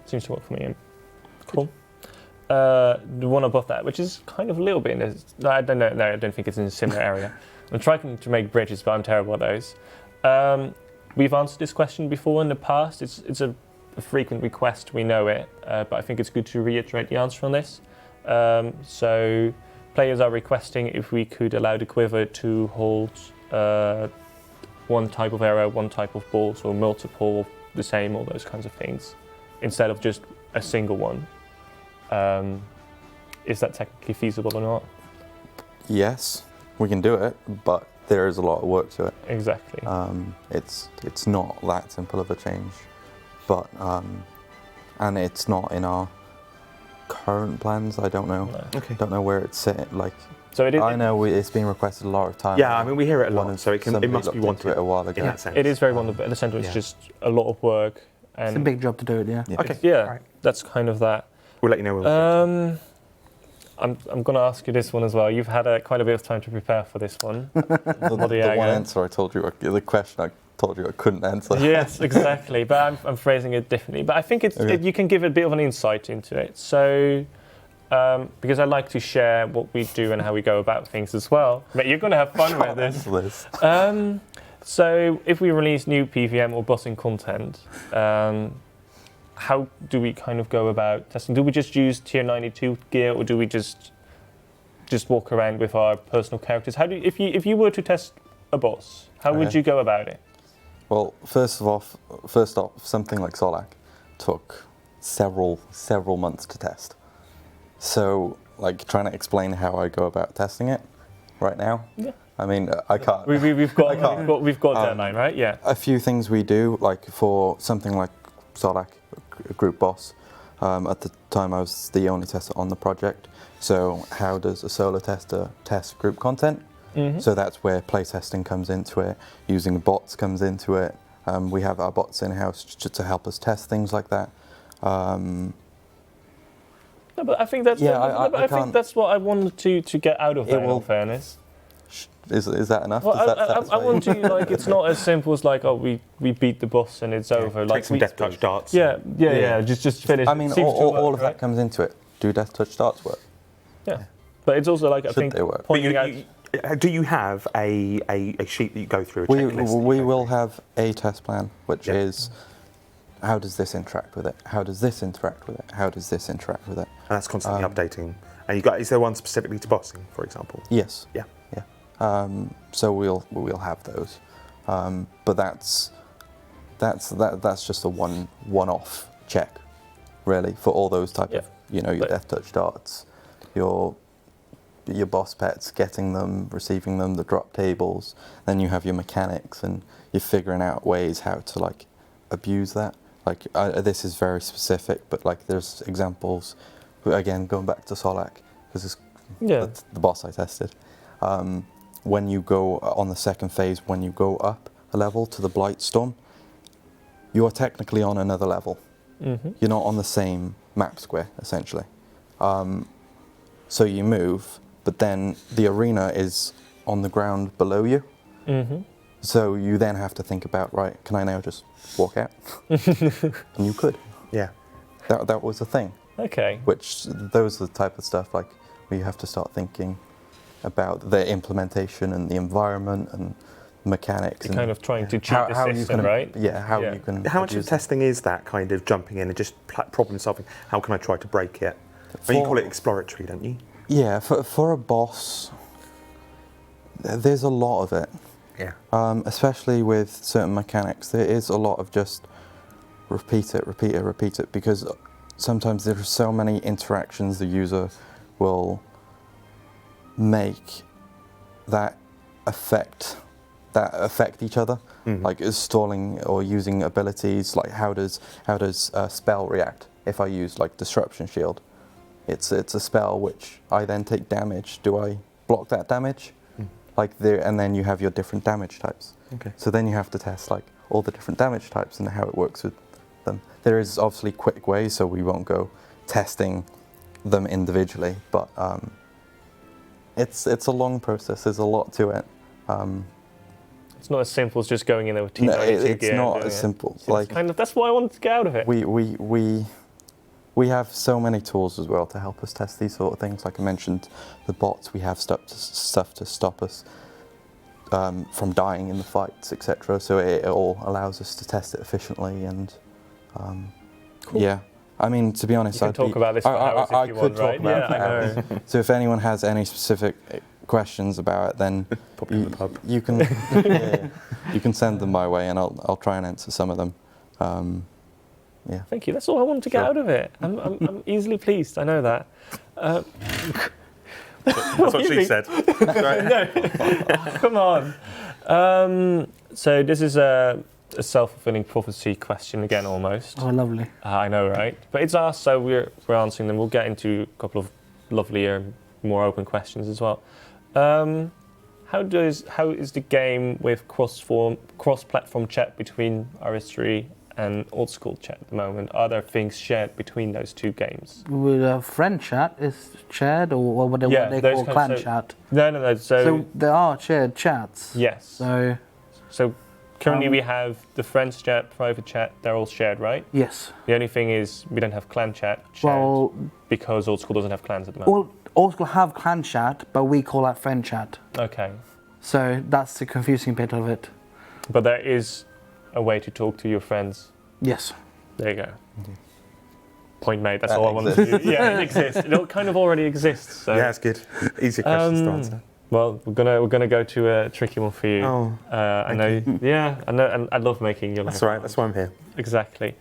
Seems to work for me. Ian. Cool. The one above that, which is kind of a little bit in this. I don't know. No, I don't think it's in a similar area. I'm trying to make bridges, but I'm terrible at those. We've answered this question before in the past. It's a frequent request. We know it, but I think it's good to reiterate the answer on this. So players are requesting if we could allow the quiver to hold one type of arrow, one type of balls, or multiple the same, all those kinds of things, instead of just a single one. Is that technically feasible or not? Yes, we can do it, but there is a lot of work to it. Exactly. It's not that simple of a change, but and it's not in our current plans. I don't know. No. Okay. Don't know where it's sitting. Like So it is. I know it's been requested a lot of times. Yeah, I mean, we hear it a lot, One- so it somebody must be looked into wanted it a while in ago. that sense. It is very wonderful. At the centre, it's Yeah. just a lot of work, and It's a big job to do it, yeah. Yeah. Okay. yeah, Right. that's kind of that. We'll let you know. When we'll I'm going to ask you this one as well. You've had quite a bit of time to prepare for this one. The Diego. one answer I told you, the question I told you I couldn't answer. Yes, exactly. But I'm phrasing it differently. But I think Okay. you can give a bit of an insight into it. So, because I like to share what we do and how we go about things as well. But you're going to have fun with this. Answer this. So, if we release new PVM or bossing content, how do we kind of go about testing? Do we just use tier 92 gear, or do we just walk around with our personal characters? How do if you were to test a boss, how would Okay. you go about it? Well, first off, something like Solak took several months to test. So, like, trying to explain how I go about testing it right now. Yeah. I mean, I can't. We've got deadline, right? Yeah. A few things we do, like for something like Solak, a group boss. At the time, I was the only tester on the project. So, how does a solo tester test group content? Mm-hmm. So that's where playtesting comes into it. Using bots comes into it. We have our bots in house to help us test things like that. No, but I think that's Yeah, I think can't- that's what I wanted to get out of It that. In will- all fairness. Is that enough? Well, Does that I satisfy want you? to like it's not as simple as like we beat the boss and it's over. take Like some we death touch darts. Yeah. Yeah. Just finish. I mean, Seems to work, all of right? that comes into it. Do death touch darts work? Yeah, but it's also like I Should think they work? But pointing out. do you have a sheet that you go through? A checklist that you We go will through? have a test plan, which Yeah. is how does this interact with it? How does this interact with it? How does this interact with it? And that's constantly updating. And is there one specifically to bossing, for example? Yes. Yeah. Yeah. So we'll have those, but that's just a one-off check, really, for all those type Yeah. of your But- death touch darts, your your boss pets, getting them, receiving them, the drop tables. Then you have your mechanics, and you're figuring out ways how to like abuse that. Like this is very specific, but like there's examples. Again, going back to Solak, because that's the boss I tested. When you go on the second phase, when you go up a level to the Blight Storm, you are technically on another level. Mm-hmm. You're not on the same map square, essentially. So you move, but then the arena is on the ground below you. Mm-hmm. So you then have to think about, right, can I now just walk out? And you could. Yeah. That was a thing. Okay. Which, those are the type of stuff like where you have to start thinking about the implementation and the environment and mechanics. You're and kind of trying to cheat the system, right? Yeah, how you can. How much of testing is that kind of jumping in and just problem solving? How can I try to break it? You call it exploratory, don't you? Yeah, for a boss, there's a lot of it. Yeah. Especially with certain mechanics, there is a lot of just repeat it, because sometimes there are so many interactions the user will make that affect each other, like is stalling or using abilities. Like how does a spell react if I use like Disruption Shield? It's a spell which I then take damage. Do I block that damage? Like there, and then you have your different damage types. Okay. So then you have to test like all the different damage types and how it works with them. There is obviously quick ways, so we won't go testing them individually, but it's a long process. There's a lot to it. It's not as simple as just going in there with No, T92 it's gear not and as doing simple. it. Like Kind of, that's why I wanted to get out of it. we have so many tools as well to help us test these sort of things. Like I mentioned, the bots. We have stuff to stop us from dying in the fights, etc. So it all allows us to test it efficiently and Cool. yeah. I mean, to be honest, You can talk about this for hours if you want, could talk right? about it for Yeah, I hours. know. So if anyone has any specific questions about it, then Pop in the pub. you can you can send them my way, and I'll try and answer some of them. Yeah. Thank you. That's all I wanted to get out of it. I'm easily pleased. I know that. That's what she said. No. Oh, come on. So this is a self-fulfilling prophecy question again, almost. Oh, lovely. I know, right? But it's asked, so we're answering them. We'll get into a couple of lovelier, more open questions as well. How is the game with cross-platform chat between RS3 and old school chat at the moment? Are there things shared between those two games? With friend chat is shared, or what they call clan chat. No. So there are shared chats. Yes. So currently we have the friends chat, private chat. They're all shared, right? Yes. The only thing is we don't have clan chat shared because old school doesn't have clans at the moment. Well, old school have clan chat, but we call that friend chat. Okay. So that's the confusing bit of it. But there is a way to talk to your friends. Yes. There you go. Mm-hmm. Point made. That's all I wanted to do. Yeah, it exists. It kind of already exists. So. Yeah, it's good. Easy questions to answer. Well, we're gonna go to a tricky one for you. Oh, I know. Yeah, I know, and I love making your life. that's all right. That's why I'm here. Exactly.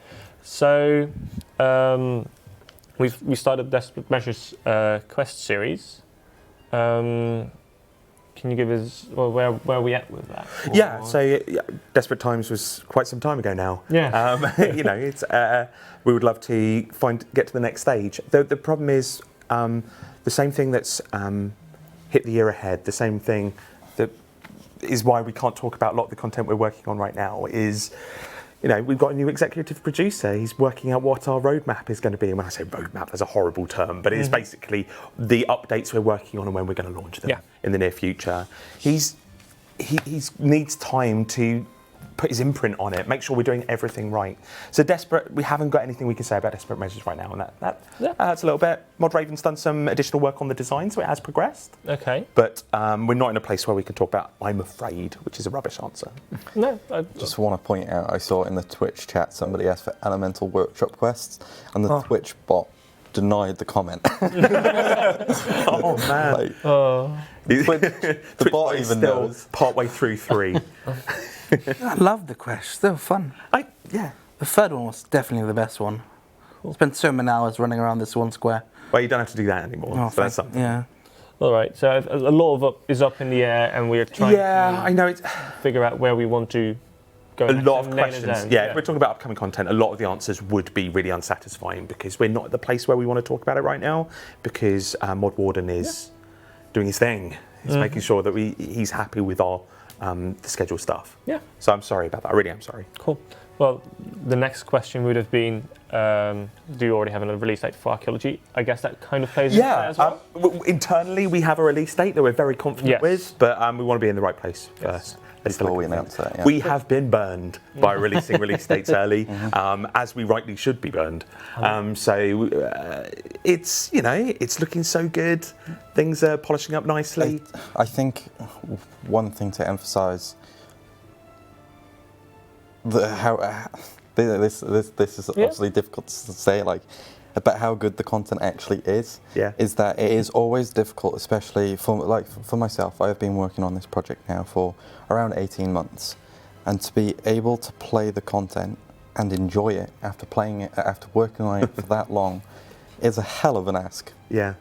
So, we started Desperate Measures quest series. Can you give us where are we at with that? Yeah, so Desperate Times was quite some time ago now. Yeah. It's we would love to get to the next stage. The problem is the same thing that's hit the year ahead. The same thing that is why we can't talk about a lot of the content we're working on right now is. We've got a new executive producer. He's working out what our roadmap is going to be. And when I say roadmap, that's a horrible term, but it's basically the updates we're working on and when we're going to launch them in the near future. He needs time to put his imprint on it, make sure we're doing everything right. So we haven't got anything we can say about Desperate Measures right now, and that's a little bit. Mod Raven's done some additional work on the design, so it has progressed. Okay. But we're not in a place where we can talk about I'm afraid, which is a rubbish answer. No. Just want to point out, I saw in the Twitch chat somebody asked for Elemental Workshop quests, and the Twitch bot denied the comment. Oh man! The bot is even still knows. partway through 3. I love the quests. They were fun. Yeah. The third one was definitely the best one. Cool. Spent so many hours running around this one square. Well, you don't have to do that anymore. Oh, so that's something. Yeah. All right. So a lot of is up in the air, and we're trying I know it's to figure out where we want to go. a next lot of and nail it questions. down. Yeah, if we're talking about upcoming content, a lot of the answers would be really unsatisfying because we're not at the place where we want to talk about it right now because Mod Warden is doing his thing. He's making sure that he's happy with our the schedule stuff. Yeah. So I'm sorry about that. I really am sorry. Cool. Well, the next question would have been, do you already have a release date for Archaeology? I guess that kind of plays into that as well. Internally we have a release date that we're very confident with, but we want to be in the right place first. That's the Before we looking announce thing. that, yeah. We have been burned by releasing release dates early, as we rightly should be burned. It's it's looking so good. Things are polishing up nicely. I think one thing to emphasise this is obviously difficult to say, like, about how good the content actually is. Yeah. Is that it is always difficult, especially for myself. I have been working on this project now for around 18 months, and to be able to play the content and enjoy it after working on it for that long is a hell of an ask. Yeah.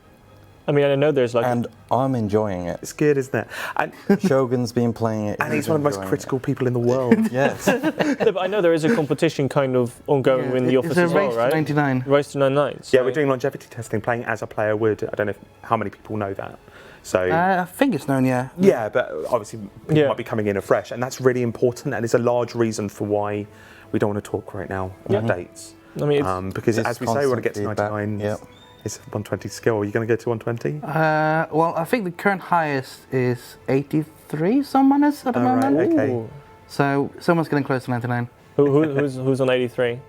I mean, I know there's like... And I'm enjoying it. It's good, isn't it? And Shogun's been playing it. and he's one of the most critical people in the world. Yes. No, but I know there is a competition kind of ongoing in the office as well, right? Race to 99. Race to 99. Yeah, we're doing longevity testing, playing as a player would. I don't know how many people know that. So I think it's known, yeah. yeah, but obviously people might be coming in afresh, and that's really important, and it's a large reason for why we don't want to talk right now about dates. I mean, it's, Because It's as we say, we want to get to constant 99. feedback, It's 120 skill. Are you going to go to 120? Well, I think the current highest is 83, someone is at the moment. Right, okay. Ooh. So someone's getting close to 99. Who's on 83?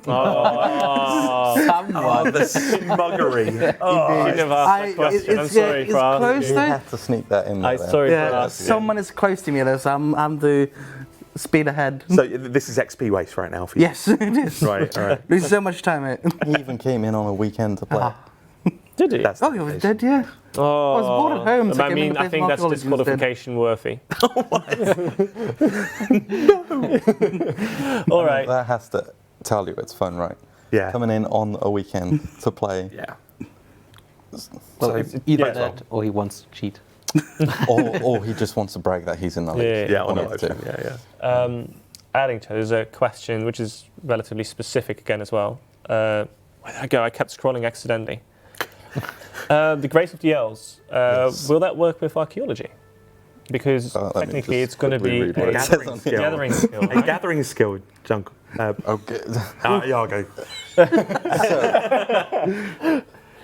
Oh, Someone. The smuggery. you never asked that question. I'm sorry it's for asking. close You though. have to sneak that in there. I'm then. sorry for Yeah, asking. someone is close to me though, so I'm the speed ahead. So this is XP waste right now for you? Yes, it is. Right, all right. Losing so much time, mate. He even came in on a weekend to play. Did he? That's Oh, the you were case. dead, yeah. Oh, I was bored at home, so I I came in mean, to play I think some that's Archaeology disqualification worthy. All right. That has to tell you it's fun, right? Yeah. Coming in on a weekend to play, Yeah. Well, So- it's either yeah. that or he wants to cheat. or he just wants to brag that he's in the league. Yeah, on One a of live the two. stream. Yeah. Adding to, there's a question which is relatively specific again as well. Where did I go? I kept scrolling accidentally. The Grace of the Elves. Yes. Will that work with Archaeology? Because Let me technically just it's going to quickly be read what a it says gathering on skill. here. gathering skill. A right? gathering skill, Junk. Okay. Yeah, I'll go.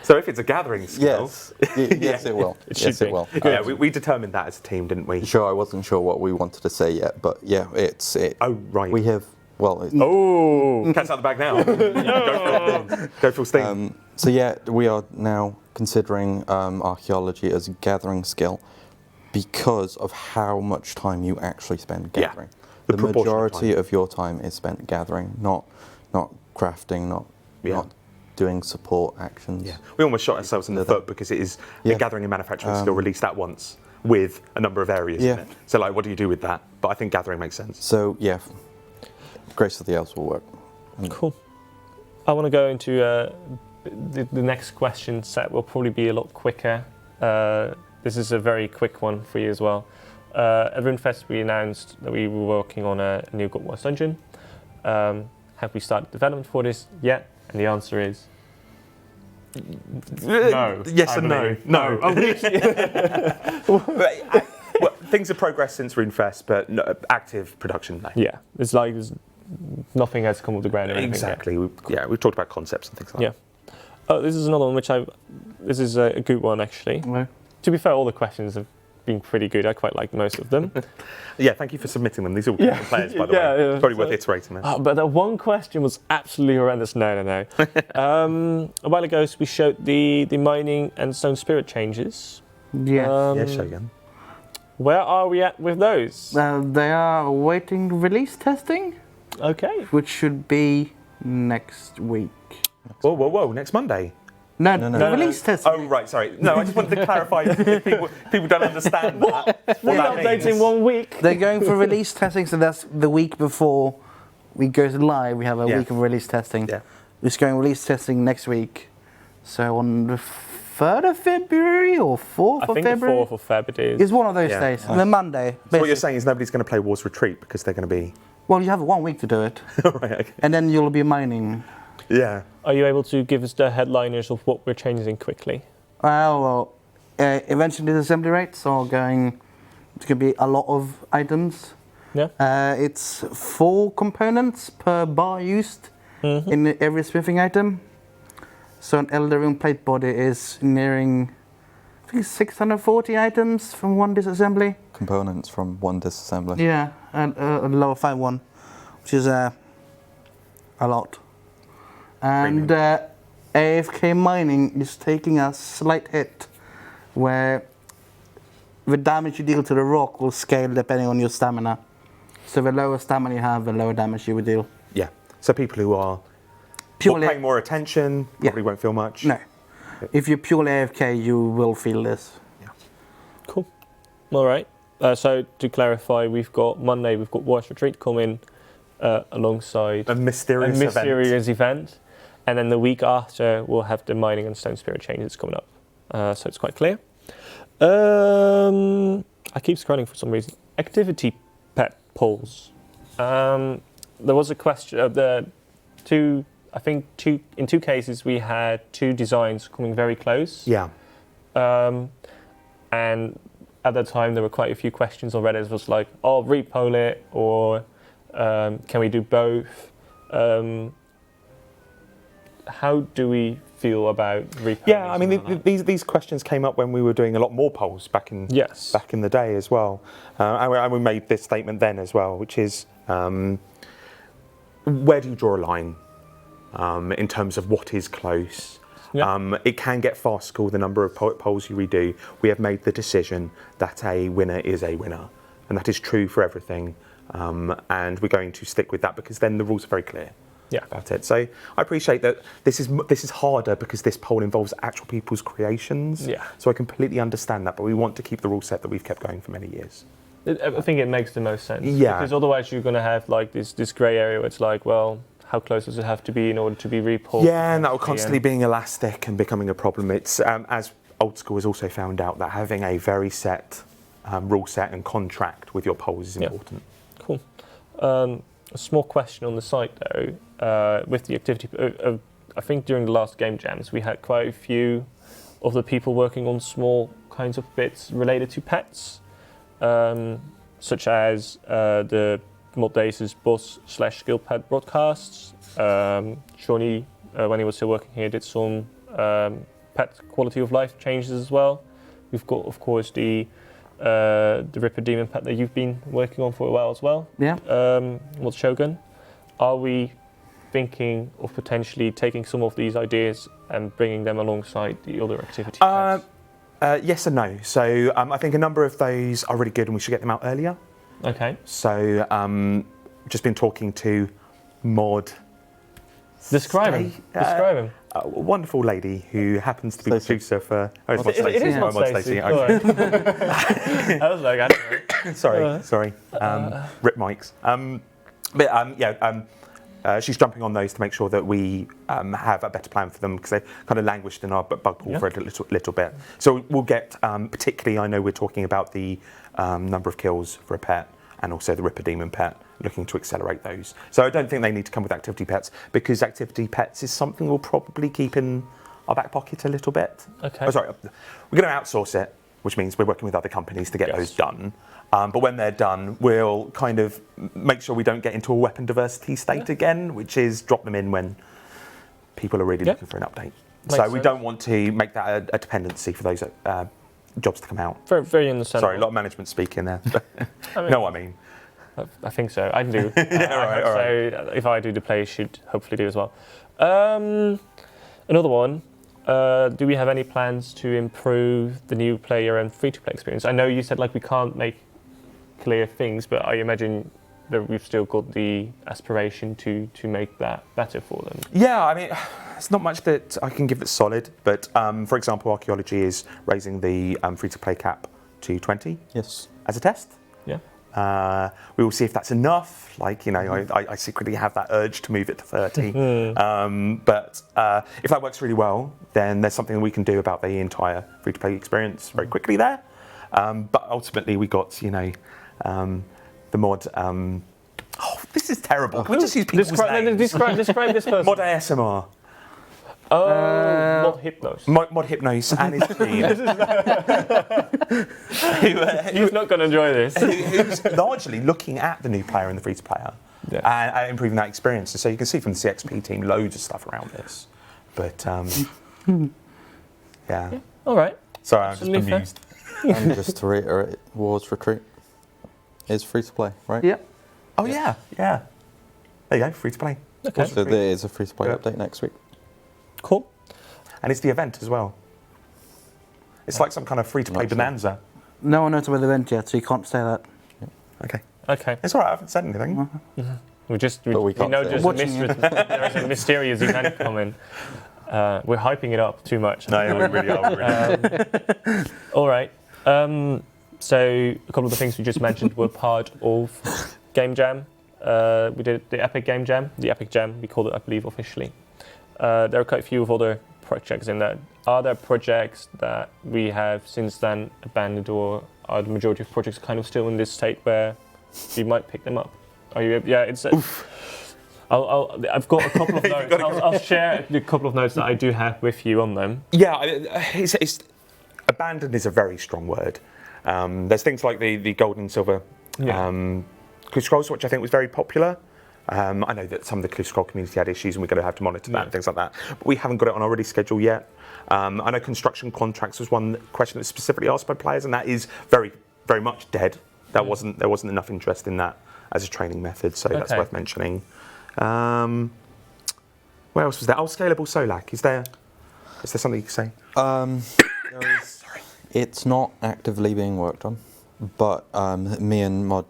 So if it's a gathering skill, Yes. Yes, it will. It Yes, should it be. will. yeah, we determined that as a team, didn't we? Sure, I wasn't sure what we wanted to say yet, but yeah, it's it. Oh, right. We have Oh, cat's out the bag now. Go full steam. So yeah, we are now considering archaeology as a gathering skill because of how much time you actually spend Yeah. gathering. The The proportion of majority time. of your time is spent gathering, not crafting, not doing support actions. Yeah, we almost shot ourselves in the foot because it is a Yeah. gathering and manufacturing skill released at once with a number of areas in Yeah. it. So like, what do you do with that? But I think gathering makes sense. So yeah, Grace of the Elves will work. Cool. I want to go into the next question set. Will probably be a lot quicker. This is a very quick one for you as well. At RuneFest, we announced that we were working on a new God Wars dungeon. Have we started development for this yet? And the answer is no. Yes I and no. believe. No. Oh, Well, things have progressed since RuneFest, but no, active production, no. yeah, it's like nothing has come off the ground. Or anything yet. Exactly. We've talked about concepts and things like that. Oh, this is another one this is a good one actually. No. To be fair, all the questions have been pretty good. I quite like most of them. Yeah, thank you for submitting them. These are all different players, by the Yeah, way. yeah. It's probably worth iterating that. But the one question was absolutely horrendous. No. A while ago, we showed the mining and stone spirit changes. Yeah. Yeah, Shogun. Where are we at with those? They are awaiting release testing, Okay. which should be next week. Whoa, next Monday. No, No. the release testing. Oh, right, sorry. No, I just wanted to clarify if people don't understand that. What that Updates means. in 1 week. They're going for release testing, so that's the week before we go to live. We have a Yeah. week of release testing. Yeah. It's going release testing next week. So on the 3rd of February or 4th I of think February. the 4th of Feb it is. It's one of those Yeah. days. And then Monday. So what you're basically. saying is nobody's going to play War's Retreat because they're going to be... Well, you have 1 week to do it. right, okay. And then you'll be mining. Yeah. Are you able to give us the headliners of what we're changing quickly? Well, eventually the assembly rates are going... It's going to be a lot of items. Yeah. It's 4 components per bar used in every smithing item. So an Elder Rune plate body is nearing, I think, 640 items from one disassembly. Components from one disassembly. Yeah, and a lower 5 one, which is a lot. And AFK mining is taking a slight hit, where the damage you deal to the rock will scale depending on your stamina. So the lower stamina you have, the lower damage you will deal. Yeah. So people who are Purely, paying more attention probably won't feel much. no. If you're purely AFK, you will feel this. Cool. All right. So to clarify, we've got Monday, we've got War's Retreat coming alongside A mysterious event. event. And then the week after, we'll have the mining and stone spirit changes coming up. So it's quite clear. I keep scrolling for some reason. Activity pet polls. There was a question of the in 2 cases we had 2 designs coming very close. Yeah. And at that time there were quite a few questions on Reddit. It was like, oh, repoll it, or can we do both? How do we feel about repolling? Yeah, I mean, something like that? these questions came up when we were doing a lot more polls back in the day as well. And we made this statement then as well, which is, where do you draw a line in terms of what is close? Yeah. It can get farcical, the number of polls you redo. We have made the decision that a winner is a winner, and that is true for everything. And we're going to stick with that because then the rules are very clear. About it. So I appreciate that this is harder because this poll involves actual people's creations. Yeah. So I completely understand that, but we want to keep the rule set that we've kept going for many years. I think it makes the most sense. Yeah. Because otherwise you're going to have like this grey area where it's like, well, how close does it have to be in order to be repolled? Yeah, and that will constantly being elastic and becoming a problem. It's as Old School has also found out that having a very set rule set and contract with your polls is important. Cool. A small question on the site though, with the activity. I think during the last game jams we had quite a few of the people working on small kinds of bits related to pets, such as the Mod Days' boss/skill pet broadcasts. Shawnee, when he was still working here, did some pet quality of life changes as well. We've got, of course, the Ripper Demon pet that you've been working on for a while as well. Yeah. Mod Shogun. Are we thinking of potentially taking some of these ideas and bringing them alongside the other activity pets? Yes and no. So I think a number of those are really good and we should get them out earlier. Okay. So just been talking to Mod. Describe him. Describe him. A wonderful lady who happens to be Stacey. producer for. Oh, it's Mod It Stacey. is Oh, Mod Mod Stacey. Stacey. All Okay. right. I was like, I don't know. Sorry. Rip mics. She's jumping on those to make sure that we have a better plan for them because they kind of languished in our bug pool for a little bit. So we'll get, particularly, I know we're talking about the number of kills for a pet and also the Ripper Demon pet, looking to accelerate those. So I don't think they need to come with activity pets because activity pets is something we'll probably keep in our back pocket a little bit. Okay. Oh, sorry, we're going to outsource it, which means we're working with other companies to get those done. But when they're done, we'll kind of make sure we don't get into a weapon diversity state again, which is drop them in when people are really looking for an update. So we don't want to make that a dependency for those jobs to come out. Very, very understandable. Sorry, a lot of management speak in there. I mean, know what I mean? I think so. I do. All right. So if I do, the players should hopefully do as well. Another one. Do we have any plans to improve the new player and free-to-play experience? I know you said like we can't make clear things, but I imagine that we've still got the aspiration to make that better for them. Yeah, I mean, it's not much that I can give that's solid, but for example, Archaeology is raising the free-to-play cap to 20 Yes. as a test. Yeah. We will see if that's enough. Like, I secretly have that urge to move it to 30. But if that works really well, then there's something we can do about the entire free-to-play experience very quickly there. But ultimately, we got, the mod. This is terrible. Can we just use people's names? Describe this person. Mod ASMR. Mod Hypnos. Mod Hypnos and his team. He's not going to enjoy this. Who's largely looking at the new player and the free-to-player and improving that experience. And so you can see from the CXP team loads of stuff around this. But, yeah. All right. Sorry, I'm just amused. And just to reiterate, Wars Retreat is free to play, right? Yep. Oh, yeah. There you go, free-to-play. Okay. So there is a free to play update next week. Cool. And it's the event as well. It's like some kind of free-to-play bonanza. No one knows about the event yet, so you can't say that. Okay. It's all right, I haven't said anything. We know Watching there's a mysterious event coming. We're hyping it up too much. No, yeah, we really are. All right. So a couple of the things we just mentioned were part of Game Jam. We did the Epic Game Jam. The Epic Jam, we called it, I believe, officially. There are quite a few of other projects in that. Are there projects that we have since then abandoned, or are the majority of projects kind of still in this state where you might pick them up? Are you? Yeah, it's. I've got a couple of notes. I'll share a couple of notes that I do have with you on them. Yeah, it's abandoned is a very strong word. There's things like the gold and silver Clue Scrolls, which I think was very popular. I know that some of the Clue Scroll community had issues and we're going to have to monitor that and things like that. But we haven't got it on our ready schedule yet. I know construction contracts was one question that was specifically asked by players, and that is very, very much dead. There wasn't enough interest in that as a training method, so that's worth mentioning. Where else was there? Oh, Scalable Solak. Is there something you can say? It's not actively being worked on, but me and Mod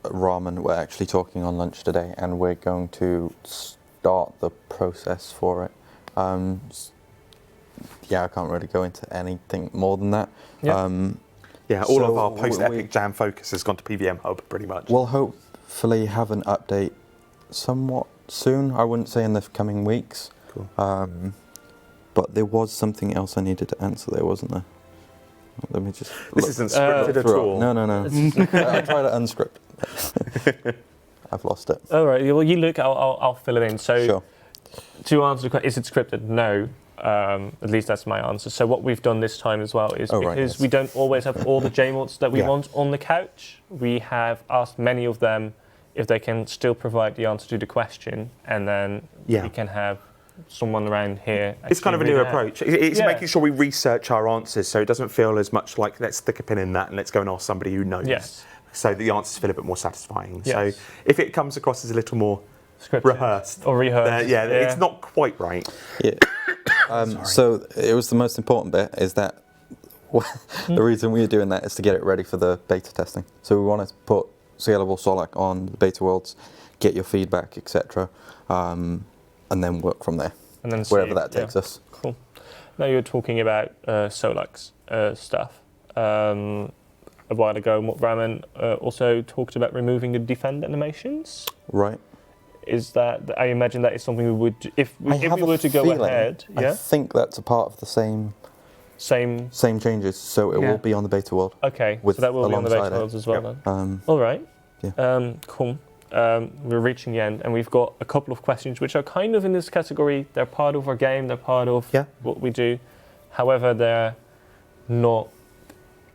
Ramen were actually talking on lunch today, and we're going to start the process for it. I can't really go into anything more than that. All of our post-Epic Jam focus has gone to PVM Hub, pretty much. We'll hopefully have an update somewhat soon. I wouldn't say in the coming weeks. Cool. But there was something else I needed to answer there, wasn't there? Let me just. This isn't scripted at all. No. I tried to unscript. I've lost it. All right. Well, you look. I'll fill it in. So, sure. To answer the question, is it scripted? No. At least that's my answer. So what we've done this time as well is because we don't always have all the JMods that we want on the couch, we have asked many of them if they can still provide the answer to the question, and then we can have someone around here. It's kind of a new approach. It's making sure we research our answers so it doesn't feel as much like let's stick a pin in that and let's go and ask somebody who knows. Yes. So the answers feel a bit more satisfying. Yes. So if it comes across as a little more scripted rehearsed, or rehearsed, it's not quite right. Yeah. So it was the most important bit is that the reason we are doing that is to get it ready for the beta testing. So we want to put Scalable Solak on the beta worlds, get your feedback, etc., and then work from there, and then wherever that takes us. Cool. Now you're talking about Solak's stuff. A while ago, Ramen also talked about removing the defend animations. Right. Is that, I imagine that is something we would, if we were to go ahead. I think that's a part of the same changes, so it will be on the beta world. Okay, so that will be on the beta worlds as well then. All right. Yeah. Cool. We're reaching the end, and we've got a couple of questions which are kind of in this category. They're part of our game, they're part of what we do. However, they're not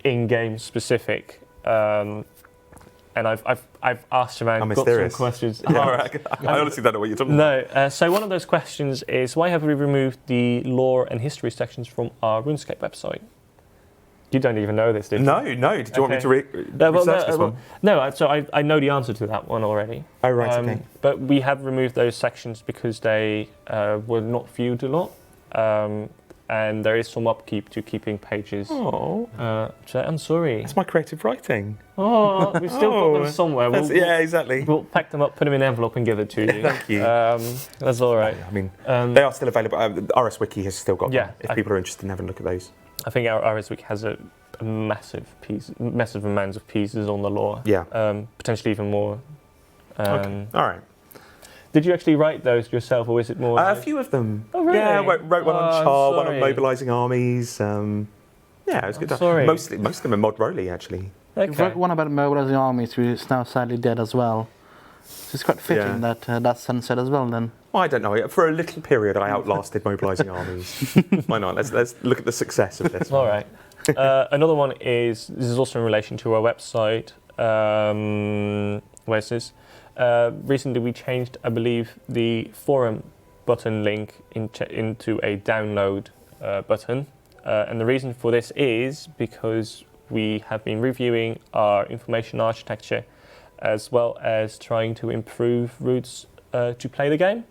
in-game specific. And I've asked around, got some questions. I honestly don't know what you're talking about. No, so one of those questions is, why have we removed the lore and history sections from our RuneScape website? You don't even know this, did you? No. Did you want me to research this one? No, so I know the answer to that one already. Oh, right, okay. But we have removed those sections because they were not viewed a lot. And there is some upkeep to keeping pages. Oh. So I'm sorry. That's my creative writing. Oh, we've still got them somewhere. Exactly. We'll pack them up, put them in an envelope and give it to you. Thank you. That's all right. I mean, they are still available. RS Wiki has still got them, if people are interested in having a look at those. I think our RS Wiki has a a massive amounts of pieces on the lore. Yeah. Potentially even more. Okay. All right. Did you actually write those yourself, or is it more? A few of them. Oh, really? Yeah, I wrote one on I'm Char, one on sorry. mobilising armies. Yeah, it was good. sorry. Most of them are mod Rolly, actually. You've Okay. wrote one about mobilising armies, who is now sadly dead as well. So it's quite fitting Yeah. that that's sunset as well then. Well, I don't know. For a little period, I outlasted mobilising armies. Why not? Let's look at the success of this. All right. Another one is, this is also in relation to our website. Where is this? Recently we changed, I believe, the forum button link into a download button. And the reason for this is because we have been reviewing our information architecture as well as trying to improve routes to play the game.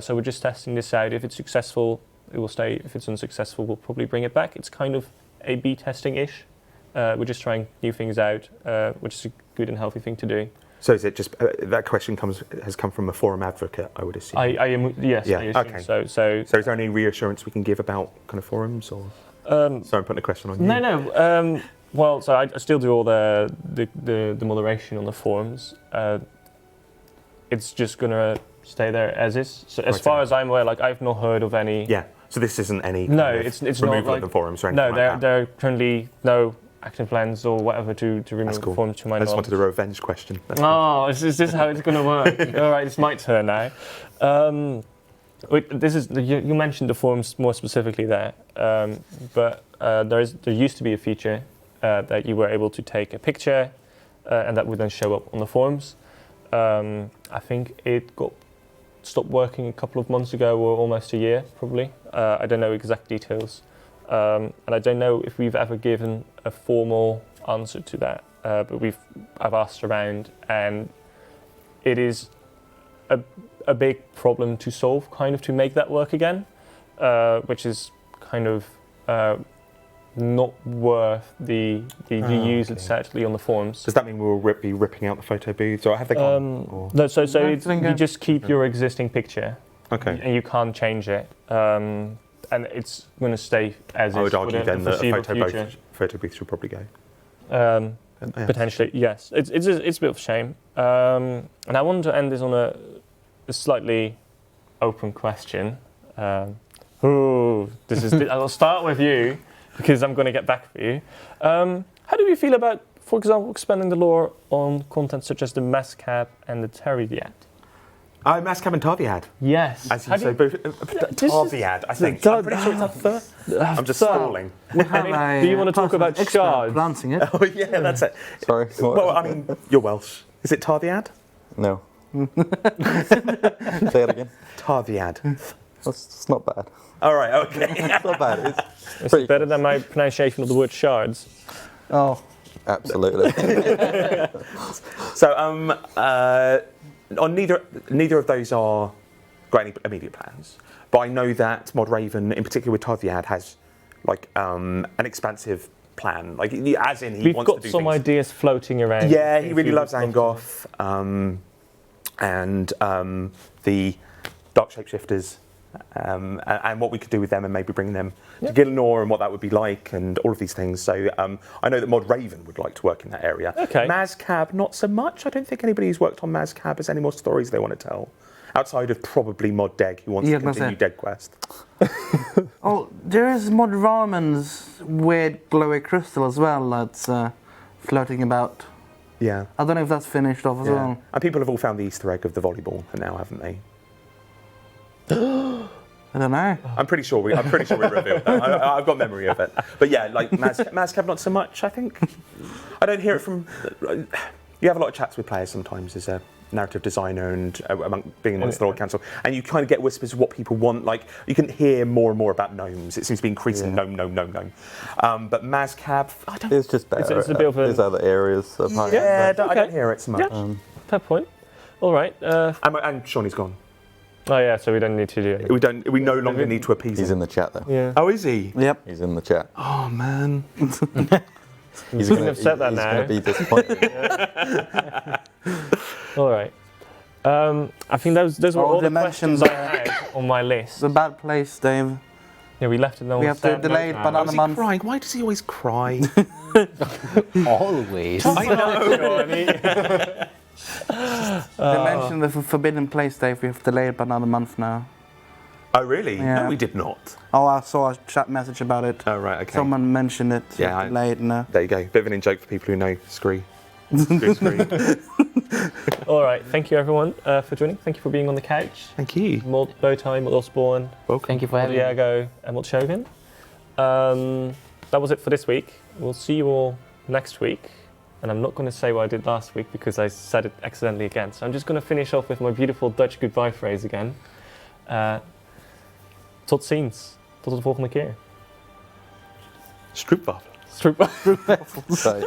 So we're just testing this out. If it's successful, it will stay. If it's unsuccessful, we'll probably bring it back. It's kind of A/B testing-ish. We're just trying new things out, which is a good and healthy thing to do. So is it just that question has come from a forum advocate, I would assume? I am, yes. Yeah, I assume okay. So So is there any reassurance we can give about kind of forums, or? Sorry, I'm putting a question on you. no. Well, so I still do all the moderation on the forums. It's just gonna stay there as is. So as Right, far okay. as I'm aware, like I've not heard of any. Yeah. So this isn't any No, kind of it's not removal like of the forums or anything No, like that? there are currently no action plans or whatever to remove That's the cool. forums to my I just knowledge. wanted a revenge question. That's cool. Oh, is this how it's going to work? All right, it's my turn now. This is you mentioned the forums more specifically there, but there used to be a feature that you were able to take a picture and that would then show up on the forums. I think it got stopped working a couple of months ago, or almost a year, probably. I don't know exact details, and I don't know if we've ever given a formal answer to that. But I've asked around, and it is a big problem to solve, kind of to make that work again, which is kind of not worth the use okay. it's actually on the forums. Does that mean we'll be ripping out the photo booths, or have they gone? Or- No, so No, you just keep your existing picture, Okay. and you can't change it, and it's going to stay as is. I would for argue the then that a foreseeable photo future. booth should probably go. Um, Yeah. Potentially, yes. It's a bit of a shame. And I wanted to end this on a slightly open question. I'll start with you because I'm going to get back for you. How do you feel about, for example, expanding the lore on content such as the Mascab and the Teridiad? Mascab and Tarviad, Yes. as How you do say. this is- Tarviad, I think. I'm pretty sure it's a third. I'm just stalling. We have Do you wanna talk person about expert shards? pronouncing it. Oh yeah, that's it. Sorry. what? Well, I mean, you're Welsh. Is it Tarviad? No. Say it again. Tarviad. It's not bad. All right. Okay. It's not bad. It's Is pretty it better than my pronunciation of the word shards? Oh, absolutely. So, on neither of those are got any immediate plans. But I know that Mod Raven, in particular with Tarviad, has like an expansive plan. Like as in he We've wants to got do some things. ideas floating around. Yeah, he If really you loves would love Angoth, and the Dark Shapeshifters, and what we could do with them, and maybe bring them to Gillinor, and what that would be like, and all of these things. So I know that Mod Raven would like to work in that area. Okay. Mascab, not so much. I don't think anybody who's worked on Mascab has any more stories they want to tell, outside of probably Mod Deg, who wants Yeah, to that's continue it. Deg Quest. oh, there is Mod Ramen's weird glowy crystal as well that's floating about. Yeah. I don't know if that's finished off as Yeah. well. And people have all found the Easter egg of the volleyball now, haven't they? I don't know. I'm pretty sure we revealed that. I've got memory of it. But yeah, like Mascab, not so much. I think I don't hear it from. You have a lot of chats with players sometimes as a narrative designer and being amongst the Lord Council, and you kind of get whispers of what people want. Like you can hear more and more about gnomes. It seems to be increasing gnome. But Mascab, I don't. It's just better. It's a bit of a- There's other areas of high Yeah, I Okay. don't hear it so much. Yeah. Fair point. All right. And Shawnee's gone. Oh yeah, so we don't need to do it. We no longer need to appease He's him. in the chat though. Yeah. Oh, is he? Yep. He's in the chat. Oh man. He's shouldn't have said that he's now. going to be disappointed. All right. I think those were Oh, all the they mentioned questions I had on my list. It's a bad place, Dave. Yeah, we left it on We have to sad note delay it now. by Why another is he month. crying? Why does he always cry? Always. I know. Johnny. They mentioned the Forbidden Place, Dave. We have to delay it by another month now. Oh, really? Yeah. No, we did not. Oh, I saw a chat message about it. Oh, right, okay. Someone mentioned it. Yeah, I- Delay it now. There you go. Bit of an in-joke for people who know Scree. Scree. All right, thank you everyone for joining. Thank you for being on the couch. Thank you. Bowtie, Mortalspawn, Welcome. Thank you for having me. Diego, and Shogun. That was it for this week. We'll see you all next week. And I'm not going to say what I did last week because I said it accidentally again. So I'm just going to finish off with my beautiful Dutch goodbye phrase again. Tot ziens. Tot de volgende keer. Stroopwafel. Stroop. So,